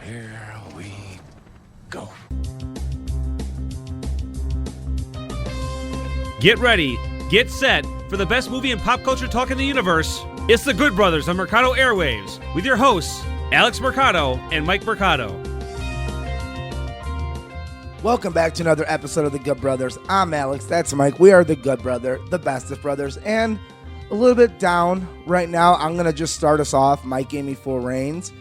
Here we go. Get ready, get set for the best movie and pop culture talk in the universe. It's the Good Brothers on Mercado Airwaves with your hosts, Alex Mercado and Mike Mercado. Welcome back to another episode of the Good Brothers. I'm Alex, that's Mike. We are the Good Brother, the best of brothers, and a little bit down right now. I'm going to just start us off. Mike gave me full reins.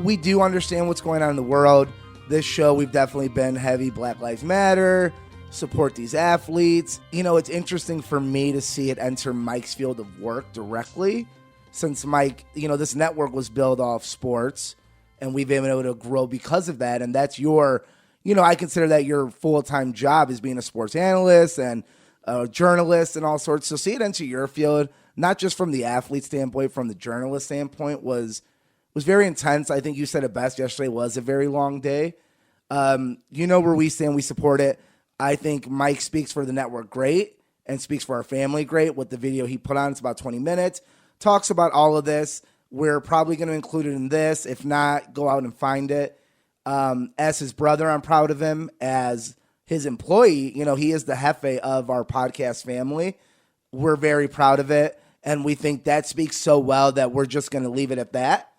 We do understand what's going on in the world. This show, we've definitely been heavy Black Lives Matter, support these athletes. You know, it's interesting for me to see it enter Mike's field of work directly, since Mike, you know, this network was built off sports, and we've been able to grow because of that, and that's your, you know, I consider that your full-time job is being a sports analyst and a journalist and all sorts. So see it enter your field, not just from the athlete standpoint, from the journalist standpoint, was very intense. I think you said it best. Yesterday was a very long day. You know where we stand. We support it. I think Mike speaks for the network great and speaks for our family great with the video he put on. It's about 20 minutes. Talks about all of this. We're probably going to include it in this. If not, go out and find it. As his brother, I'm proud of him. As his employee, you know, he is the jefe of our podcast family. We're very proud of it. And we think that speaks so well that we're just going to leave it at that.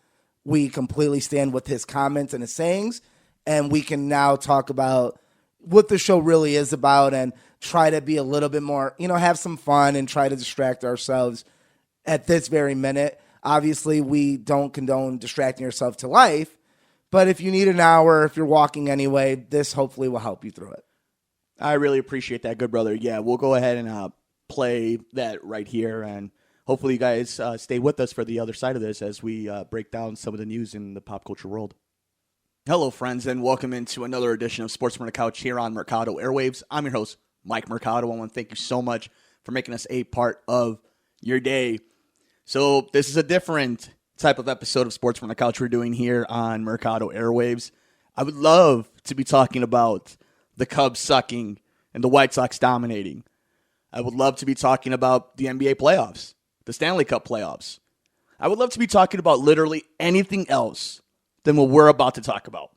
We completely stand with his comments and his sayings, and we can now talk about what the show really is about and try to be a little bit more, you know, have some fun and try to distract ourselves at this very minute. Obviously, we don't condone distracting yourself to life, but if you need an hour, if you're walking anyway, this hopefully will help you through it. I really appreciate that, good brother. Yeah, we'll go ahead and play that right here, and hopefully you guys stay with us for the other side of this as we break down some of the news in the pop culture world. Hello, friends, and welcome into another edition of Sports from the Couch here on Mercado Airwaves. I'm your host, Mike Mercado. I want to thank you so much for making us a part of your day. So this is a different type of episode of Sports from the Couch we're doing here on Mercado Airwaves. I would love to be talking about the Cubs sucking and the White Sox dominating. I would love to be talking about the NBA playoffs, the Stanley Cup playoffs. I would love to be talking about literally anything else than what we're about to talk about.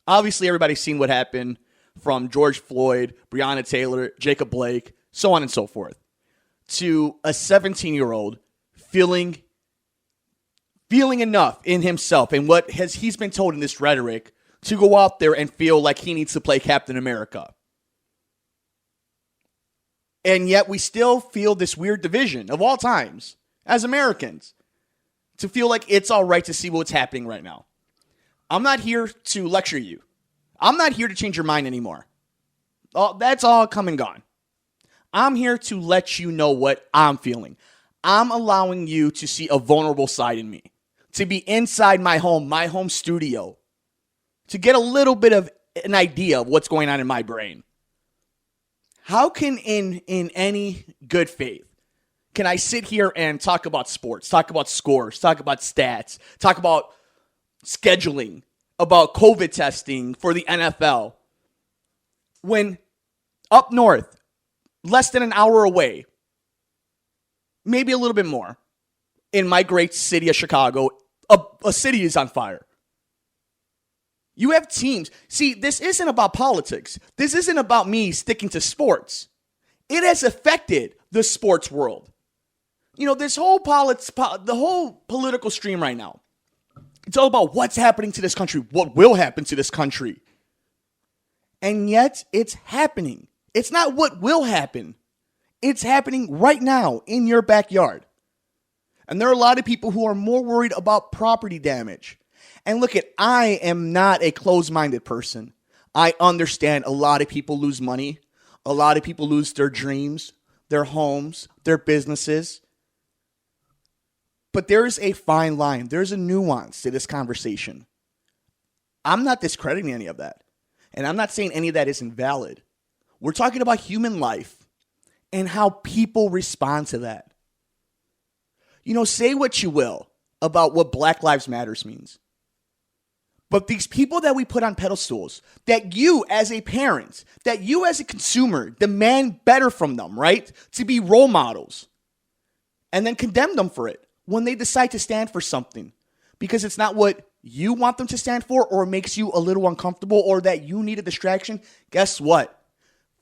Obviously, everybody's seen what happened from George Floyd, Breonna Taylor, Jacob Blake, so on and so forth, to a 17-year-old feeling enough in himself and what he's been told in this rhetoric to go out there and feel like he needs to play Captain America. And yet we still feel this weird division of all times as Americans to feel like it's all right to see what's happening right now. I'm not here to lecture you. I'm not here to change your mind anymore. That's all come and gone. I'm here to let you know what I'm feeling. I'm allowing you to see a vulnerable side in me, to be inside my home studio, to get a little bit of an idea of what's going on in my brain. How can in any good faith can I sit here and talk about sports, talk about scores, talk about stats, talk about scheduling, about COVID testing for the NFL, when up north, less than an hour away, maybe a little bit more, in my great city of Chicago, a city is on fire. You have teams. See, this isn't about politics. This isn't about me sticking to sports. It has affected the sports world. You know, this whole the whole political stream right now, it's all about what's happening to this country, what will happen to this country. And yet, it's happening. It's not what will happen. It's happening right now in your backyard. And there are a lot of people who are more worried about property damage. And look, I am not a closed-minded person. I understand a lot of people lose money. A lot of people lose their dreams, their homes, their businesses. But there is a fine line. There's a nuance to this conversation. I'm not discrediting any of that. And I'm not saying any of that isn't valid. We're talking about human life and how people respond to that. You know, say what you will about what Black Lives Matters means. But these people that we put on pedestals, that you as a parent, that you as a consumer demand better from them, right? To be role models. And then condemn them for it when they decide to stand for something. Because it's not what you want them to stand for or makes you a little uncomfortable or that you need a distraction, guess what?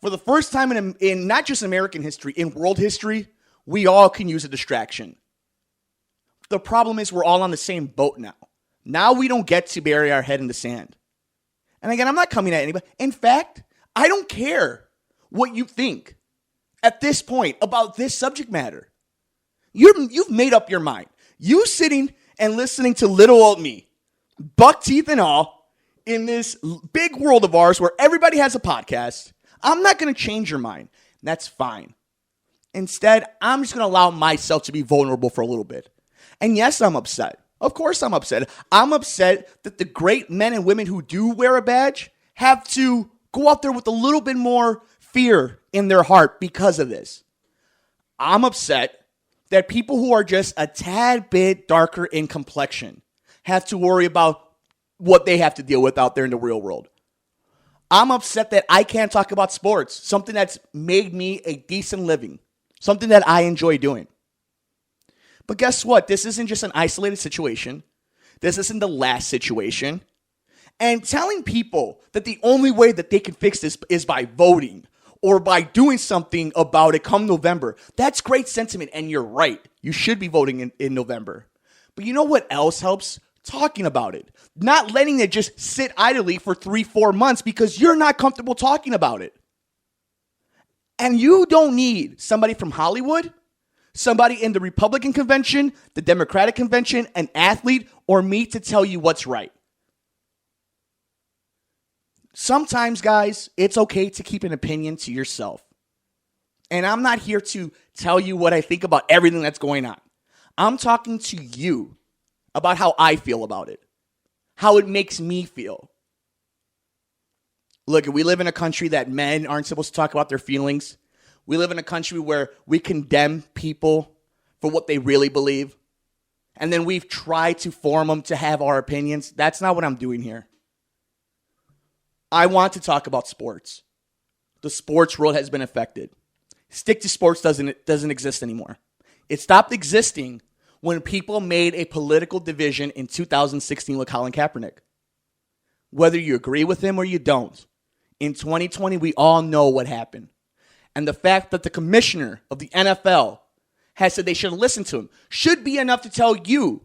For the first time in not just American history, in world history, we all can use a distraction. The problem is we're all on the same boat now. Now we don't get to bury our head in the sand. And again, I'm not coming at anybody. In fact, I don't care what you think at this point about this subject matter. You've made up your mind. You sitting and listening to little old me, buck teeth and all, in this big world of ours where everybody has a podcast. I'm not going to change your mind. That's fine. Instead, I'm just going to allow myself to be vulnerable for a little bit. And yes, I'm upset. Of course I'm upset. I'm upset that the great men and women who do wear a badge have to go out there with a little bit more fear in their heart because of this. I'm upset that people who are just a tad bit darker in complexion have to worry about what they have to deal with out there in the real world. I'm upset that I can't talk about sports, something that's made me a decent living, something that I enjoy doing. But guess what? This isn't just an isolated situation. This isn't the last situation. And telling people that the only way that they can fix this is by voting or by doing something about it come November, that's great sentiment, and you're right. You should be voting in November. But you know what else helps? Talking about it. Not letting it just sit idly for 3-4 months because you're not comfortable talking about it. And you don't need somebody from Hollywood, somebody in the Republican convention, the Democratic convention, an athlete, or me to tell you what's right. Sometimes, guys, it's okay to keep an opinion to yourself. And I'm not here to tell you what I think about everything that's going on. I'm talking to you about how I feel about it, how it makes me feel. Look, we live in a country that men aren't supposed to talk about their feelings. We live in a country where we condemn people for what they really believe. And then we've tried to form them to have our opinions. That's not what I'm doing here. I want to talk about sports. The sports world has been affected. Stick to sports doesn't exist anymore. It stopped existing when people made a political division in 2016 with Colin Kaepernick. Whether you agree with him or you don't, in 2020, we all know what happened. And the fact that the commissioner of the NFL has said they should listen to him should be enough to tell you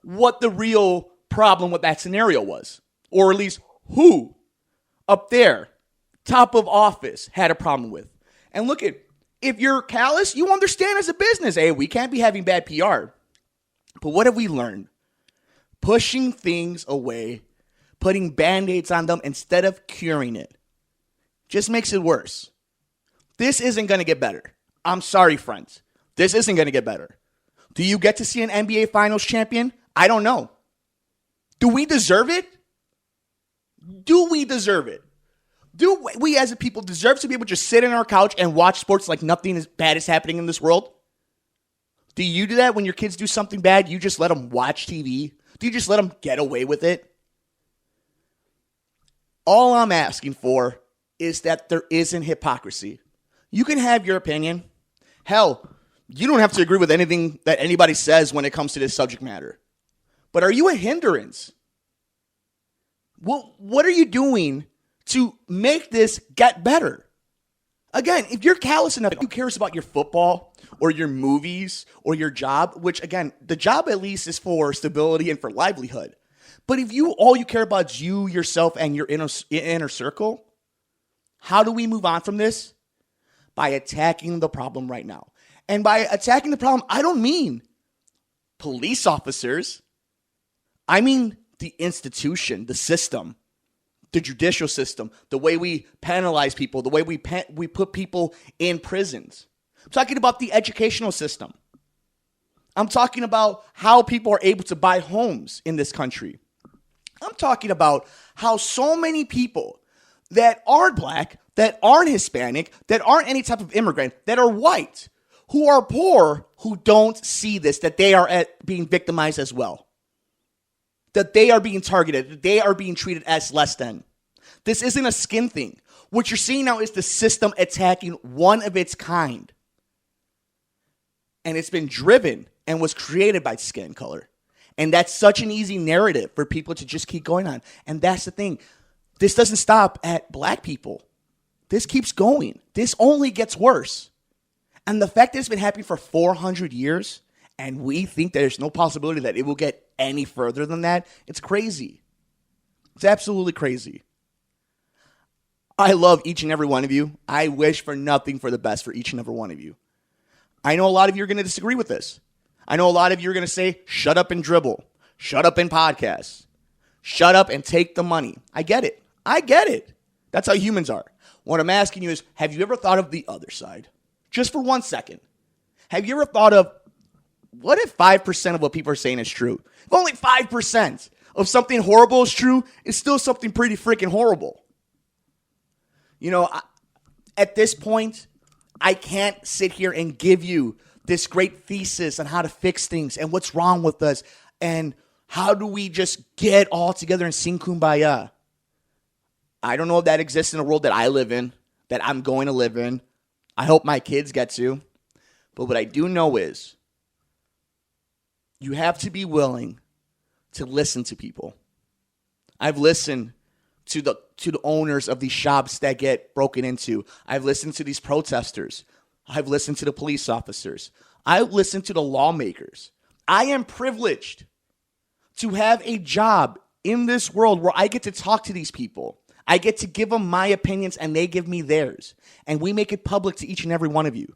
what the real problem with that scenario was. Or at least who up there, top of office, had a problem with. And look at, if you're callous, you understand as a business, hey, we can't be having bad PR. But what have we learned? Pushing things away, putting Band-Aids on them instead of curing it, just makes it worse. This isn't going to get better. I'm sorry, friends. This isn't going to get better. Do you get to see an NBA Finals champion? I don't know. Do we deserve it? Do we deserve it? Do we as a people deserve to be able to just sit on our couch and watch sports like nothing as bad is happening in this world? Do you do that when your kids do something bad? You just let them watch TV? Do you just let them get away with it? All I'm asking for is that there isn't hypocrisy. You can have your opinion. Hell, you don't have to agree with anything that anybody says when it comes to this subject matter. But are you a hindrance? Well, what are you doing to make this get better? Again, if you're callous enough, who cares about your football or your movies or your job, which again, the job at least is for stability and for livelihood. But if all you care about is you, yourself, and your inner circle, how do we move on from this? By attacking the problem right now. And by attacking the problem, I don't mean police officers. I mean the institution, the system, the judicial system, the way we penalize people, the way we put people in prisons. I'm talking about the educational system. I'm talking about how people are able to buy homes in this country. I'm talking about how so many people that aren't black, that aren't Hispanic, that aren't any type of immigrant, that are white, who are poor, who don't see this, that they are being victimized as well. That they are being targeted, that they are being treated as less than. This isn't a skin thing. What you're seeing now is the system attacking one of its kind. And it's been driven and was created by skin color. And that's such an easy narrative for people to just keep going on. And that's the thing. This doesn't stop at black people. This keeps going. This only gets worse. And the fact that it's been happening for 400 years and we think there's no possibility that it will get any further than that, it's crazy. It's absolutely crazy. I love each and every one of you. I wish for nothing for the best for each and every one of you. I know a lot of you are going to disagree with this. I know a lot of you are going to say, shut up and dribble. Shut up and podcast. Shut up and take the money. I get it. I get it. That's how humans are. What I'm asking you is, have you ever thought of the other side? Just for 1 second. Have you ever thought of, what if 5% of what people are saying is true? If only 5% of something horrible is true, it's still something pretty freaking horrible. You know, at this point, I can't sit here and give you this great thesis on how to fix things and what's wrong with us and how do we just get all together and sing Kumbaya. I don't know if that exists in a world that I live in, that I'm going to live in. I hope my kids get to. But what I do know is you have to be willing to listen to people. I've listened to the owners of these shops that get broken into. I've listened to these protesters. I've listened to the police officers. I've listened to the lawmakers. I am privileged to have a job in this world where I get to talk to these people. I get to give them my opinions and they give me theirs. And we make it public to each and every one of you.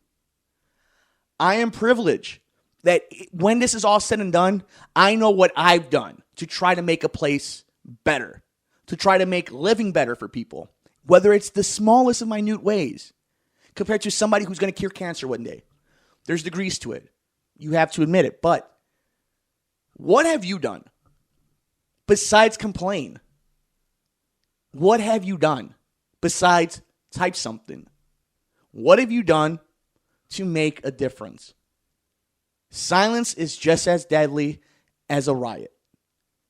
I am privileged that when this is all said and done, I know what I've done to try to make a place better, to try to make living better for people, whether it's the smallest of minute ways, compared to somebody who's going to cure cancer one day. There's degrees to it. You have to admit it. But what have you done besides complain? What have you done besides type something? What have you done to make a difference? Silence is just as deadly as a riot.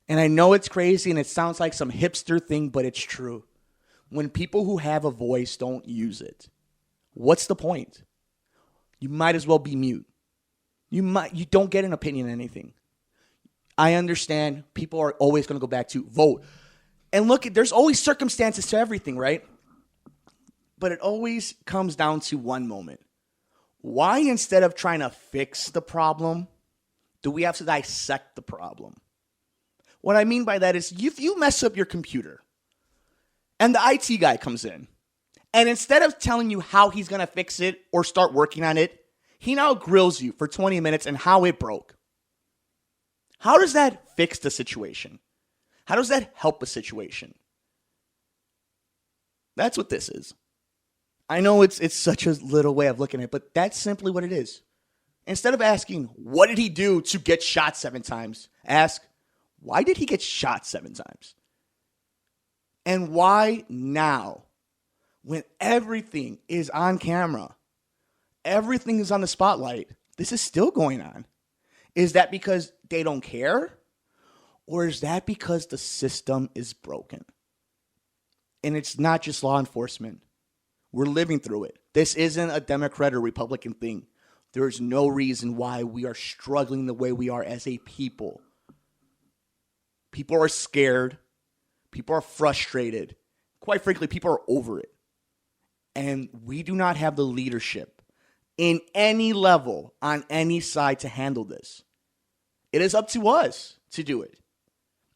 And I know it's crazy and it sounds like some hipster thing, but it's true. When people who have a voice don't use it, what's the point? You might as well be mute. You don't get an opinion on anything. I understand people are always going to go back to vote. And look, there's always circumstances to everything, right? But it always comes down to one moment. Why, instead of trying to fix the problem, do we have to dissect the problem? What I mean by that is if you mess up your computer and the IT guy comes in, and instead of telling you how he's going to fix it or start working on it, he now grills you for 20 minutes on how it broke. How does that fix the situation? How does that help a situation? That's what this is. I know it's such a little way of looking at it, but that's simply what it is. Instead of asking, what did he do to get shot 7 times? Ask, why did he get shot 7 times? And why now, when everything is on camera, everything is on the spotlight, this is still going on? Is that because they don't care? Or is that because the system is broken? And it's not just law enforcement. We're living through it. This isn't a Democrat or Republican thing. There is no reason why we are struggling the way we are as a people. People are scared. People are frustrated. Quite frankly, people are over it. And we do not have the leadership in any level on any side to handle this. It is up to us to do it.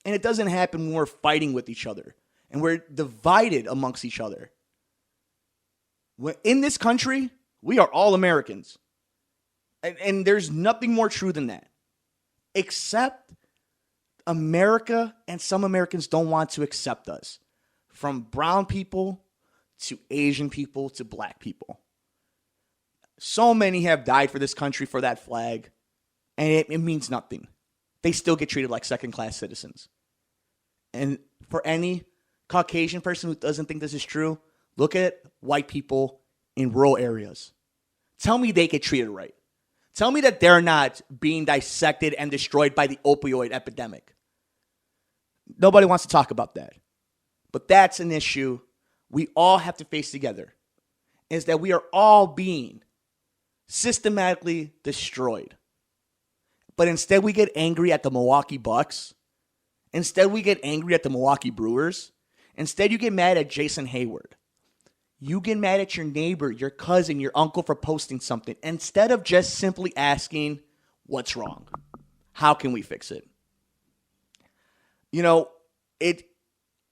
And it doesn't happen when we're fighting with each other and we're divided amongst each other. In this country, we are all Americans. And there's nothing more true than that. Except America and some Americans don't want to accept us. From brown people to Asian people to black people. So many have died for this country for that flag. And it means nothing. They still get treated like second-class citizens. And for any Caucasian person who doesn't think this is true, look at white people in rural areas. Tell me they get treated right. Tell me that they're not being dissected and destroyed by the opioid epidemic. Nobody wants to talk about that. But that's an issue we all have to face together. Is that we are all being systematically destroyed. But instead we get angry at the Milwaukee Bucks. Instead we get angry at the Milwaukee Brewers. Instead you get mad at Jason Hayward. You get mad at your neighbor, your cousin, your uncle for posting something. Instead of just simply asking, what's wrong? How can we fix it? You know,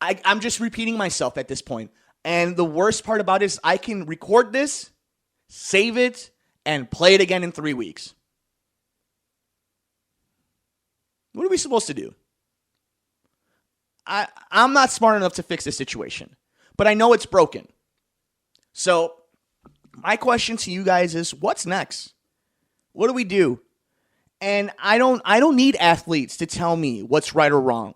I'm just repeating myself at this point. And the worst part about it is I can record this, save it, and play it again in 3 weeks. What are we supposed to do? I'm not smart enough to fix this situation, but I know it's broken. So my question to you guys is, what's next? What do we do? And I don't need athletes to tell me what's right or wrong.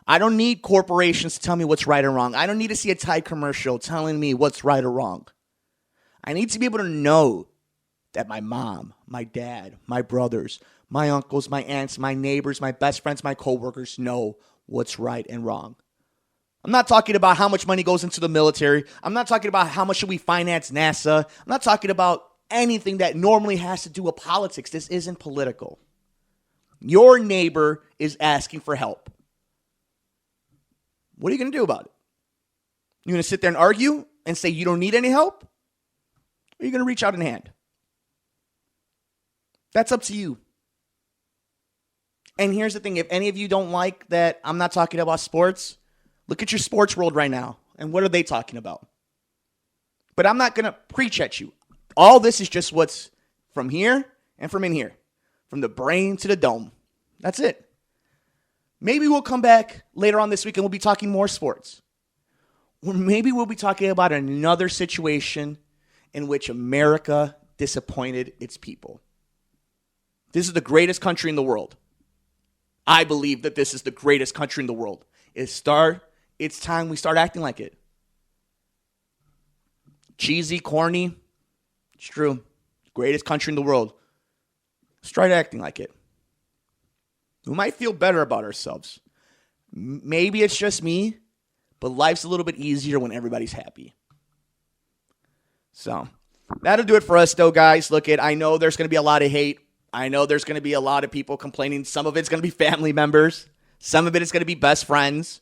I don't need corporations to tell me what's right or wrong. I don't need to see a Tide commercial telling me what's right or wrong. I need to be able to know that my mom, my dad, my brothers, my uncles, my aunts, my neighbors, my best friends, my coworkers know what's right and wrong. I'm not talking about how much money goes into the military. I'm not talking about how much should we finance NASA. I'm not talking about anything that normally has to do with politics. This isn't political. Your neighbor is asking for help. What are you going to do about it? You're going to sit there and argue and say you don't need any help? Or are you going to reach out in hand? That's up to you. And here's the thing. If any of you don't like that I'm not talking about sports, look at your sports world right now. And what are they talking about? But I'm not going to preach at you. All this is just what's from here and from in here. From the brain to the dome. That's it. Maybe we'll come back later on this week and we'll be talking more sports. Or maybe we'll be talking about another situation in which America disappointed its people. This is the greatest country in the world. I believe that this is the greatest country in the world. It's time we start acting like it. Cheesy, corny, it's true. Greatest country in the world. Start acting like it. We might feel better about ourselves. Maybe it's just me, but life's a little bit easier when everybody's happy. So, that'll do it for us though, guys. Look, I know there's going to be a lot of hate. I know there's going to be a lot of people complaining. Some of it's going to be family members. Some of it is going to be best friends.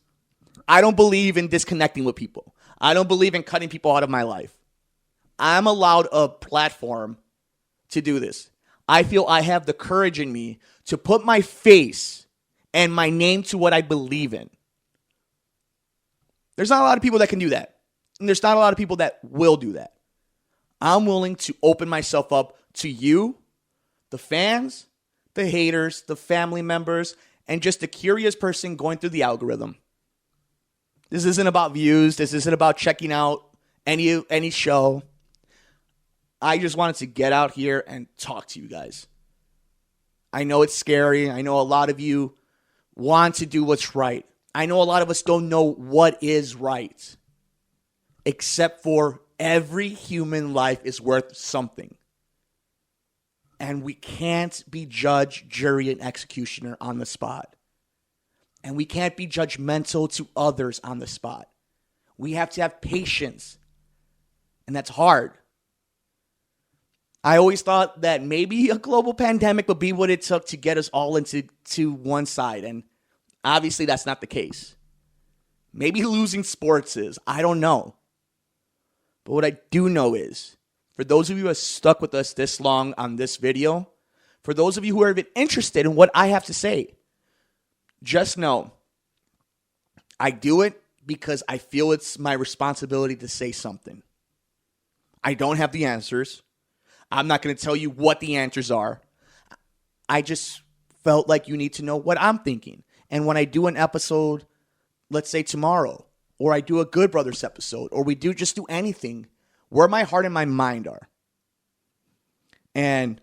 I don't believe in disconnecting with people. I don't believe in cutting people out of my life. I'm allowed a platform to do this. I feel I have the courage in me to put my face and my name to what I believe in. There's not a lot of people that can do that. And there's not a lot of people that will do that. I'm willing to open myself up to you, the fans, the haters, the family members, and just a curious person going through the algorithm. This isn't about views. This isn't about checking out any show. I just wanted to get out here and talk to you guys. I know it's scary. I know a lot of you want to do what's right. I know a lot of us don't know what is right. Except for every human life is worth something. And we can't be judge, jury, and executioner on the spot. And we can't be judgmental to others on the spot. We have to have patience. And that's hard. I always thought that maybe a global pandemic would be what it took to get us all to one side. And obviously that's not the case. Maybe losing sports is. I don't know. But what I do know is, for those of you who have stuck with us this long on this video, for those of you who are even interested in what I have to say, just know I do it because I feel it's my responsibility to say something. I don't have the answers. I'm not going to tell you what the answers are. I just felt like you need to know what I'm thinking. And when I do an episode, let's say tomorrow, or I do a Good Brothers episode, or we do anything, where my heart and my mind are. And,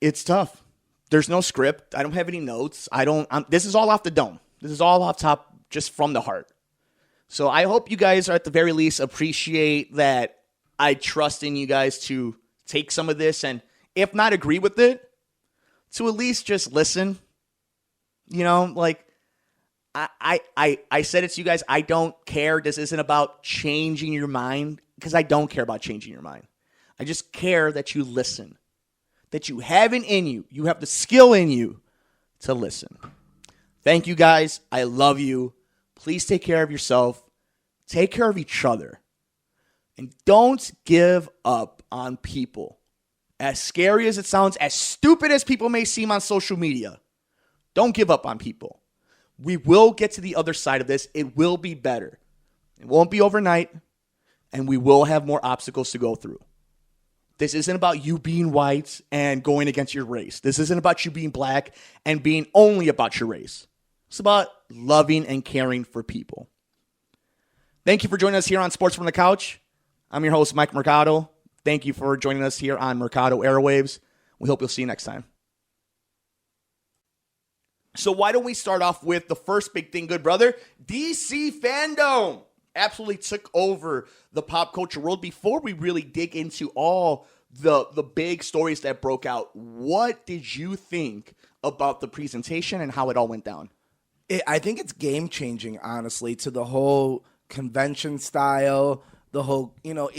it's tough. There's no script. I don't have any notes. This is all off the dome. This is all off top, just from the heart. So I hope you guys are at the very least appreciate that I trust in you guys to take some of this and, if not agree with it, to at least just listen. I said it to you guys. I don't care. This isn't about changing your mind, because I don't care about changing your mind. I just care that you listen, that you have it in you. You have the skill in you to listen. Thank you guys. I love you. Please take care of yourself. Take care of each other. And don't give up on people. As scary as it sounds, as stupid as people may seem on social media, don't give up on people. We will get to the other side of this. It will be better. It won't be overnight, and we will have more obstacles to go through. This isn't about you being white and going against your race. This isn't about you being black and being only about your race. It's about loving and caring for people. Thank you for joining us here on Sports from the Couch. I'm your host, Mike Mercado. Thank you for joining us here on Mercado Airwaves. We hope you'll see you next time. So why don't we start off with the first big thing, good brother? DC Fandome absolutely took over the pop culture world. Before we really dig into all the big stories that broke out, what did you think about the presentation and how it all went down? I think it's game-changing, honestly, to the whole convention style, the whole,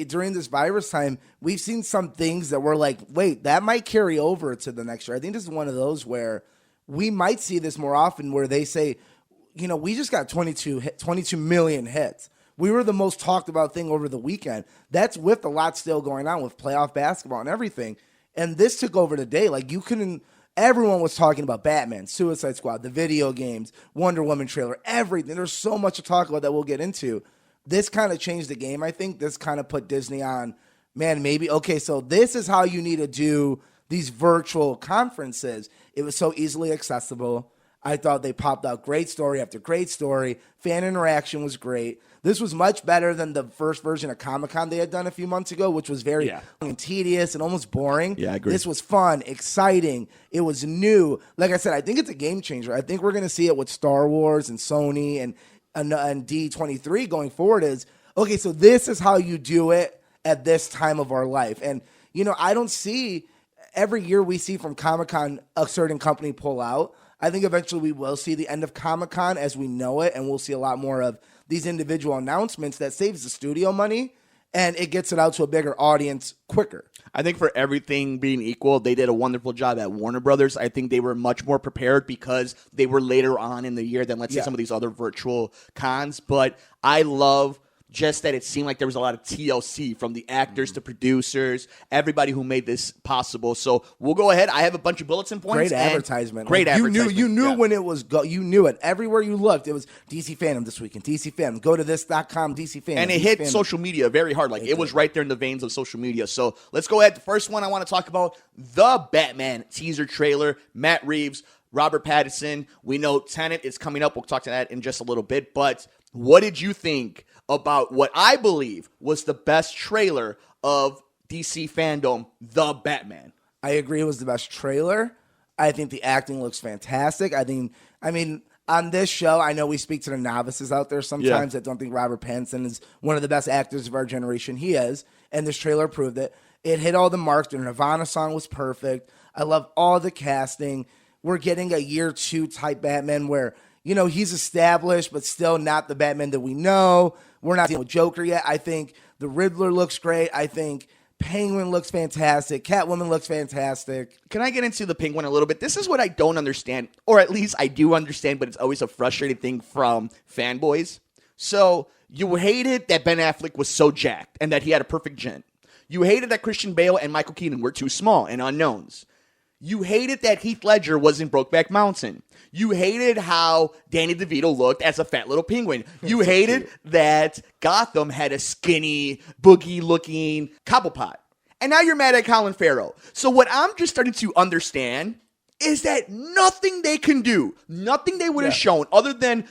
during this virus time, we've seen some things that were like, wait, that might carry over to the next year. I think this is one of those where we might see this more often where they say, we just got 22 million hits. We were the most talked about thing over the weekend. That's with a lot still going on with playoff basketball and everything. And this took over today. Like, everyone was talking about Batman, Suicide Squad, the video games, Wonder Woman trailer, everything. There's so much to talk about that we'll get into. This kind of changed the game, I think. This kind of put Disney on, man, maybe, okay, so this is how you need to do these virtual conferences. It was so easily accessible. I thought they popped out great story after great story. Fan interaction was great. This was much better than the first version of Comic-Con they had done a few months ago, which was very tedious and almost boring. Yeah, I agree. This was fun, exciting. It was new. Like I said, I think it's a game changer. I think we're going to see it with Star Wars and Sony and D23 going forward is, okay, so this is how you do it at this time of our life. And, I don't see, every year we see from Comic-Con a certain company pull out. I think eventually we will see the end of Comic-Con as we know it, and we'll see a lot more of these individual announcements that saves the studio money, and it gets it out to a bigger audience quicker. I think for everything being equal, they did a wonderful job at Warner Brothers. I think they were much more prepared because they were later on in the year than, let's say, some of these other virtual cons. But I love just that it seemed like there was a lot of TLC from the actors to producers, everybody who made this possible. So we'll go ahead. I have a bunch of bulletin points. Great advertisement. Great advertisement. You knew when it was you knew it. Everywhere you looked, it was DC Fandom this weekend, DC Fandom. Go to this.com, DC Fandom. And it hit social media very hard. Like, it was right there in the veins of social media. So let's go ahead. The first one I want to talk about, the Batman teaser trailer. Matt Reeves, Robert Pattinson. We know Tenet is coming up. We'll talk to that in just a little bit. But what did you think about what I believe was the best trailer of DC Fandome, The Batman? I agree it was the best trailer. I think the acting looks fantastic. I mean, on this show, I know we speak to the novices out there sometimes that don't think Robert Pattinson is one of the best actors of our generation. He is, and this trailer proved it. It hit all the marks. The Nirvana song was perfect. I love all the casting. We're getting a year 2 type Batman where, he's established, but still not the Batman that we know. We're not dealing with Joker yet. I think the Riddler looks great. I think Penguin looks fantastic. Catwoman looks fantastic. Can I get into the Penguin a little bit? This is what I don't understand, or at least I do understand, but it's always a frustrating thing from fanboys. So you hated that Ben Affleck was so jacked and that he had a perfect chin. You hated that Christian Bale and Michael Keaton were too small and unknowns. You hated that Heath Ledger was in Brokeback Mountain. You hated how Danny DeVito looked as a fat little penguin. You hated that Gotham had a skinny, boogie-looking Cobblepot. And now you're mad at Colin Farrell. So what I'm just starting to understand is that nothing they can do, nothing they would have shown other than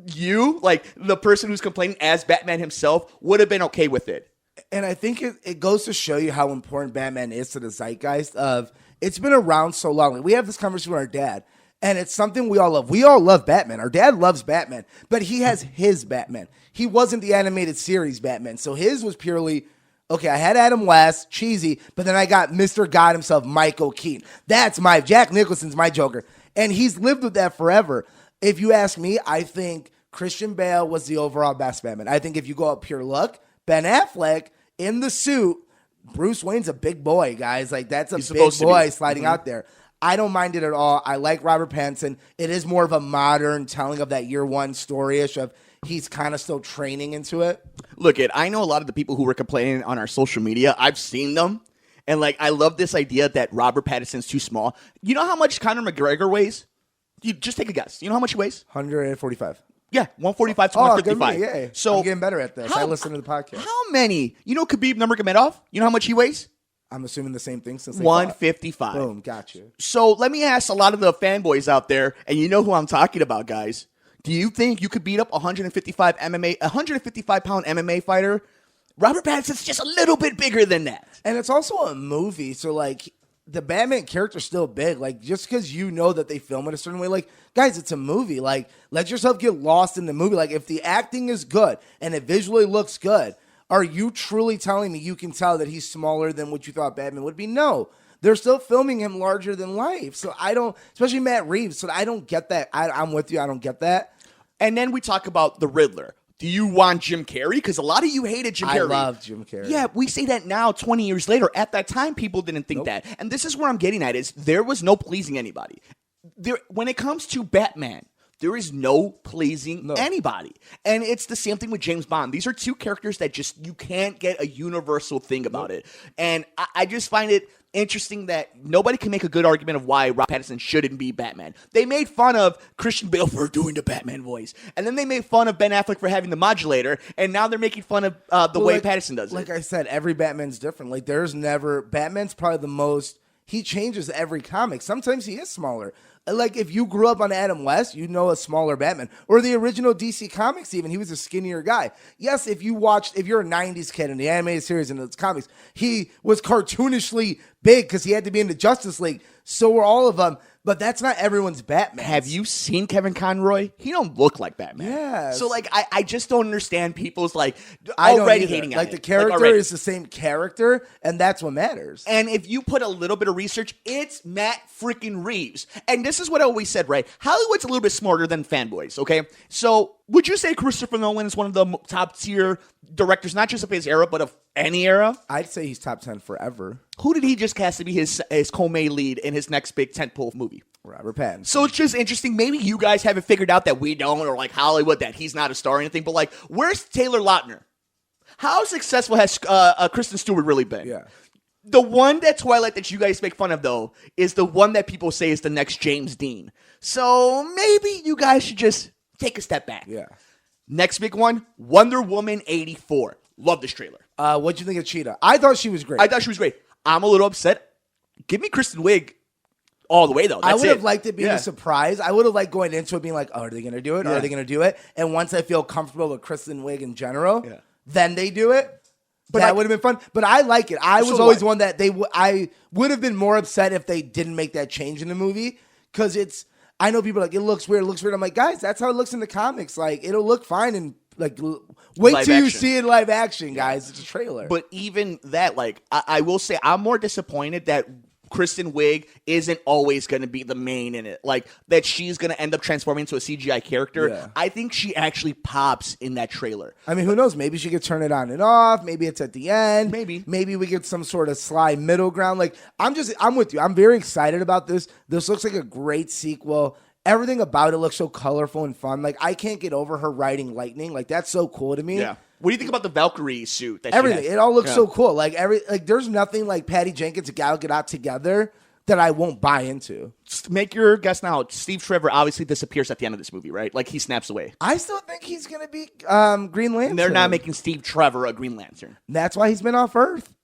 you, like the person who's complaining as Batman himself, would have been okay with it. And I think it goes to show you how important Batman is to the zeitgeist of, it's been around so long. Like, we have this conversation with our dad, and it's something we all love. We all love Batman. Our dad loves Batman, but he has his Batman. He wasn't the animated series Batman. So his was purely, okay, I had Adam West, cheesy, but then I got Mr. God himself, Michael Keaton. That's Jack Nicholson's my Joker. And he's lived with that forever. If you ask me, I think Christian Bale was the overall best Batman. I think if you go up pure look, Ben Affleck in the suit, Bruce Wayne's a big boy, guys. Like, that's a He's big supposed to boy be. sliding out there. I don't mind it at all. I like Robert Pattinson. It is more of a modern telling of that year one story-ish of he's kind of still training into it. Look, I know a lot of the people who were complaining on our social media. I've seen them. And, like, I love this idea that Robert Pattinson's too small. You know how much Conor McGregor weighs? You just take a guess. You know how much he weighs? 145. Yeah, 145 to Oh, 155. good me, yeah. So I'm getting better at this. I listen to the podcast. How many? You know Khabib Nurmagomedov? You know how much he weighs? I'm assuming the same thing since they 155. fought. Boom, got you. So let me ask a lot of the fanboys out there, and you know who I'm talking about, guys. Do you think you could beat up a 155 pound MMA fighter? Robert Pattinson's just a little bit bigger than that. And it's also a movie, so like the Batman character's still big. Like, just because you know that they film it a certain way, like, guys, it's a movie. Like, let yourself get lost in the movie. Like, if the acting is good and it visually looks good, are you truly telling me you can tell that he's smaller than what you thought Batman would be? No. They're still filming him larger than life. So I don't, especially Matt Reeves, so I don't get that. I'm with you. I don't get that. And then we talk about the Riddler. Do you want Jim Carrey? Because a lot of you hated Jim Carrey. I love Jim Carrey. Yeah, we say that now, 20 years later. At that time, people didn't think that. And this is where I'm getting at, is there was no pleasing anybody. When it comes to Batman, there is no pleasing anybody. And it's the same thing with James Bond. These are two characters that just, you can't get a universal thing about it. And I just find it interesting that nobody can make a good argument of why Rob Pattinson shouldn't be Batman. They made fun of Christian Bale for doing the Batman voice. And then they made fun of Ben Affleck for having the modulator. And now they're making fun of the way Pattinson does it. Like I said, every Batman's different. Like, Batman's probably the most, he changes every comic. Sometimes he is smaller. Like, if you grew up on Adam West, you know a smaller Batman. Or the original DC Comics even, he was a skinnier guy. Yes, if you're a 90s kid in the animated series and its comics, he was cartoonishly big because he had to be in the Justice League. So were all of them. But that's not everyone's Batman. Have you seen Kevin Conroy? He don't look like Batman. Yes. So, like, I just don't understand people's, like, already hating on like, it. the character already. is the same character, and that's what matters. And if you put a little bit of research, it's Matt freaking Reeves. And this is what I always said, right? Hollywood's a little bit smarter than fanboys, okay? So, would you say Christopher Nolan is one of the top-tier directors, not just of his era, but of any era? I'd say he's top 10 forever. Who did he just cast to be his co-main lead in his next big tentpole movie? Robert Pattinson. So it's just interesting. Maybe you guys haven't figured out that we don't, or like Hollywood, that he's not a star or anything. But like, where's Taylor Lautner? How successful has Kristen Stewart really been? Yeah. The one that Twilight that you guys make fun of, though, is the one that people say is the next James Dean. So maybe you guys should just take a step back. Yeah. Next big one, Wonder Woman 84. Love this trailer. What'd you think of Cheetah? I thought she was great. I thought she was great. I'm a little upset. Give me Kristen Wiig all the way, though. I would have liked it being a surprise. I would have liked going into it being like, oh, are they going to do it? Yeah. Are they going to do it? And once I feel comfortable with Kristen Wiig in general, then they do it. But that would have been fun. But I like it. I was always one that I would have been more upset if they didn't make that change in the movie, because I know people are like, it looks weird. It looks weird. I'm like, guys, that's how it looks in the comics. Like, it'll look fine in like wait live till you action. see it in live action, guys. It's a trailer. But even that, like, I will say, I'm more disappointed that Kristen Wiig isn't always going to be the main in it. Like, that she's going to end up transforming into a CGI character. Yeah. I think she actually pops in that trailer. I mean, who knows? Maybe she could turn it on and off. Maybe it's at the end. Maybe we get some sort of sly middle ground. Like, I'm with you. I'm very excited about this. This looks like a great sequel. Everything about it looks so colorful and fun. Like, I can't get over her riding lightning. Like, that's so cool to me. Yeah. What do you think about the Valkyrie suit? That Everything. She has? It all looks so cool. Like, there's nothing like Patty Jenkins and Gal Gadot together that I won't buy into. Make your guess now. Steve Trevor obviously disappears at the end of this movie, right? Like, he snaps away. I still think he's going to be Green Lantern. And they're not making Steve Trevor a Green Lantern. That's why he's been off Earth.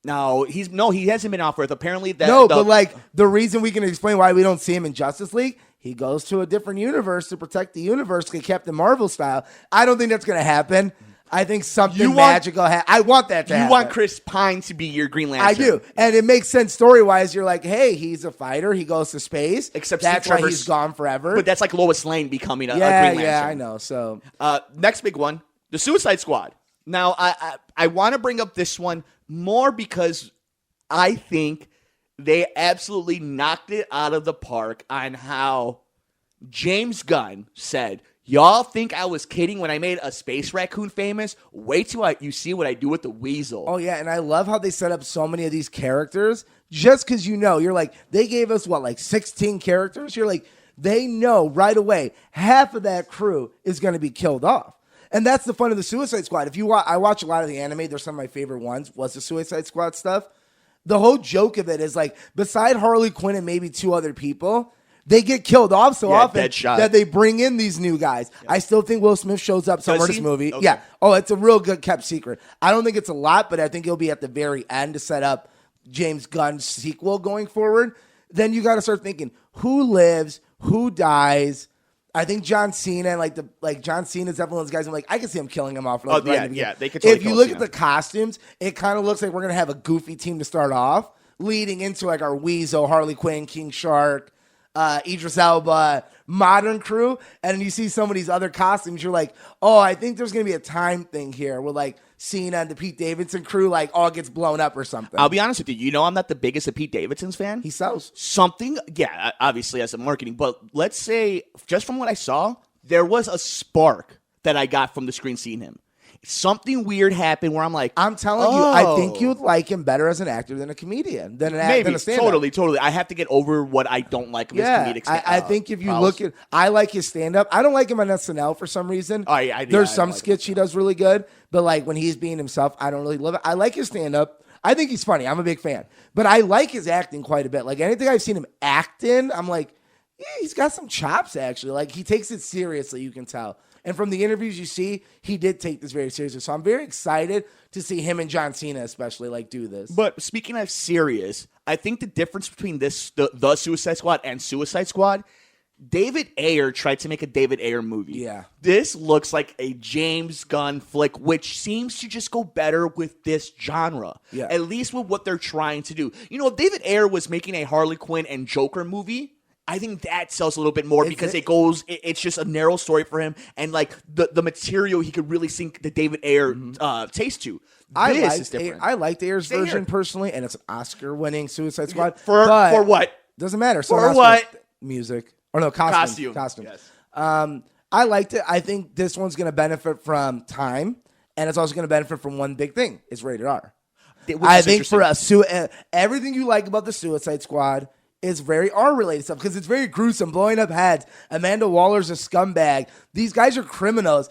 No, he hasn't been off Earth. Apparently, but like, the reason we can explain why we don't see him in Justice League, he goes to a different universe to protect the universe, like Captain Marvel style. I don't think that's going to happen. I think something magical. I want that to happen. You want Chris Pine to be your Green Lantern. I do, and it makes sense story wise. You're like, hey, he's a fighter. He goes to space. Except that's Steve why he's gone forever. But that's like Lois Lane becoming a Green Lantern. Yeah, I know. So next big one, the Suicide Squad. Now, I want to bring up this one more because I think they absolutely knocked it out of the park on how James Gunn said, Y'all think I was kidding when I made a space raccoon famous? Wait till you see what I do with the weasel. Oh, yeah, and I love how they set up so many of these characters just because you're like, they gave us, 16 characters? You're like, they know right away half of that crew is going to be killed off. And that's the fun of the Suicide Squad. If you I watch a lot of the anime. They're some of my favorite ones, was the Suicide Squad stuff. The whole joke of it is, like, beside Harley Quinn and maybe 2 other people, they get killed off so often that they bring in these new guys. Yeah. I still think Will Smith shows up somewhere in this movie. Okay. Yeah. Oh, it's a real good kept secret. I don't think it's a lot, but I think it'll be at the very end to set up James Gunn's sequel going forward. Then you got to start thinking, who lives, who dies. I think John Cena, John Cena's definitely one of those guys. I'm like, I can see him killing him off. They could totally if you look at the costumes, it kind of looks like we're going to have a goofy team to start off, leading into like our Weasel, Harley Quinn, King Shark, Idris Elba, modern crew, and then you see some of these other costumes, you're like, oh, I think there's going to be a time thing here where like Cena and the Pete Davidson crew like all gets blown up or something. I'll be honest with you. You know I'm not the biggest of Pete Davidson's fan. He sells. Something, yeah, obviously as a marketing, but let's say, just from what I saw, there was a spark that I got from the screen seeing him. Something weird happened where I'm like, I'm telling you, I think you'd like him better as an actor than a comedian, than a stand-up. Totally. I have to get over what I don't like of his comedic stand-up. I think if you look at, I like his stand-up. I don't like him on SNL for some reason. There's some skits he does really good, but like when he's being himself, I don't really love it. I like his stand-up. I think he's funny. I'm a big fan, but I like his acting quite a bit. Like anything I've seen him act in, I'm like, yeah, he's got some chops actually. Like he takes it seriously, you can tell. And from the interviews you see, he did take this very seriously. So I'm very excited to see him and John Cena especially like do this. But speaking of serious, I think the difference between this, the Suicide Squad and Suicide Squad, David Ayer tried to make a David Ayer movie. Yeah. This looks like a James Gunn flick, which seems to just go better with this genre. Yeah. At least with what they're trying to do. You know, if David Ayer was making a Harley Quinn and Joker movie, I think that sells a little bit more because it's just a narrow story for him and like the material he could really sink the David Ayer taste to. This is different. I liked Ayer's version personally, and it's an Oscar-winning Suicide Squad. For what? Doesn't matter. For what? Music. Or no, costume. Yes. I liked it. I think this one's going to benefit from time, and it's also going to benefit from one big thing. It's rated R. I think for everything you like about the Suicide Squad is very R-related stuff because it's very gruesome, blowing up heads. Amanda Waller's a scumbag. These guys are criminals.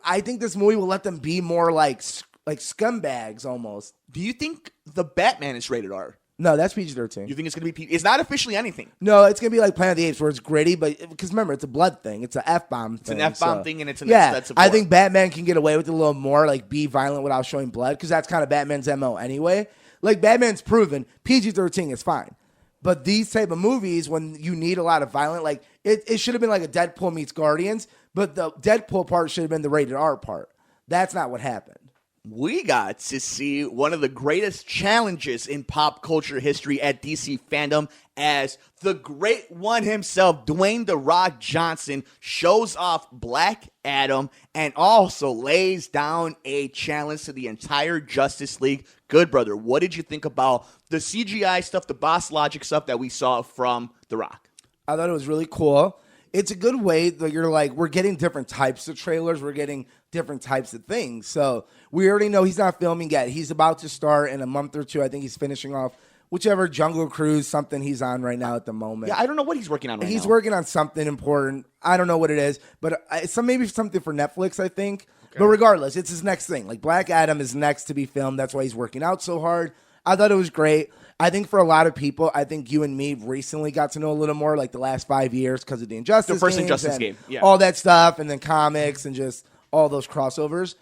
I think this movie will let them be more like scumbags almost. Do you think the Batman is rated R? No, that's PG-13. You think it's going to be PG? It's not officially anything. No, it's going to be like Planet of the Apes where it's gritty, but because remember, it's a blood thing. It's an F-bomb thing. It's an F-bomb thing, and it's an expensive I think Batman can get away with it a little more, like be violent without showing blood because that's kind of Batman's MO anyway. Like Batman's proven, PG-13 is fine. But these type of movies, when you need a lot of violence, like it should have been like a Deadpool meets Guardians, but the Deadpool part should have been the rated R part. That's not what happened. We got to see one of the greatest challenges in pop culture history at DC Fandome as the great one himself, Dwayne "The Rock" Johnson, shows off Black Adam and also lays down a challenge to the entire Justice League. Good brother, what did you think about the CGI stuff, the Boss Logic stuff that we saw from The Rock? I thought it was really cool. It's a good way that you're like, we're getting different types of trailers. We're getting different types of things. So we already know he's not filming yet. He's about to start in a month or two. I think he's finishing off whichever Jungle Cruise, something he's on right now at the moment. Yeah, I don't know what he's working on right now. He's working on something important. I don't know what it is, but it's maybe something for Netflix, I think. Okay. But regardless, it's his next thing. Like Black Adam is next to be filmed. That's why he's working out so hard. I thought it was great. I think for a lot of people, I think you and me recently got to know a little more, like the last 5 years because of the Injustice The first Injustice game. Yeah. All that stuff, and then comics and just all those crossovers.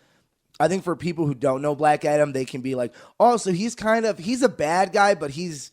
I think for people who don't know Black Adam, they can be like, oh, so he's a bad guy, but he's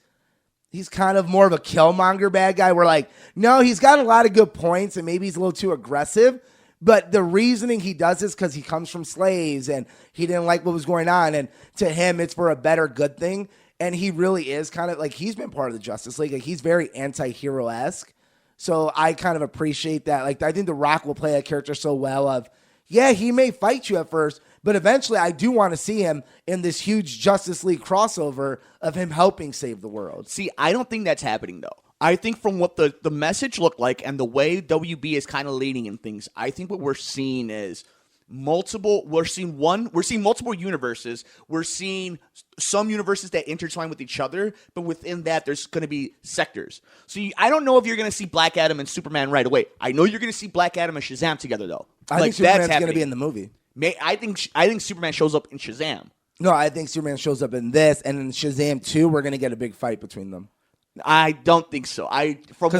kind of more of a Killmonger bad guy. We're like, no, he's got a lot of good points, and maybe he's a little too aggressive. But the reasoning he does is because he comes from slaves, and he didn't like what was going on. And to him, it's for a better good thing. And he really is kind of like, he's been part of the Justice League. Like, he's very anti-hero-esque. So I kind of appreciate that. Like, I think The Rock will play that character so well of, yeah, he may fight you at first, but eventually I do want to see him in this huge Justice League crossover of him helping save the world. See, I don't think that's happening, though. I think from what the message looked like and the way WB is kind of leading in things, I think what we're seeing is multiple universes. We're seeing some universes that intertwine with each other, but within that, there's going to be sectors. So I don't know if you're going to see Black Adam and Superman right away. I know you're going to see Black Adam and Shazam together, though. I think Superman's going to be in the movie. I think Superman shows up in Shazam. No, I think Superman shows up in this, and in Shazam 2, we're going to get a big fight between them. I don't think so. From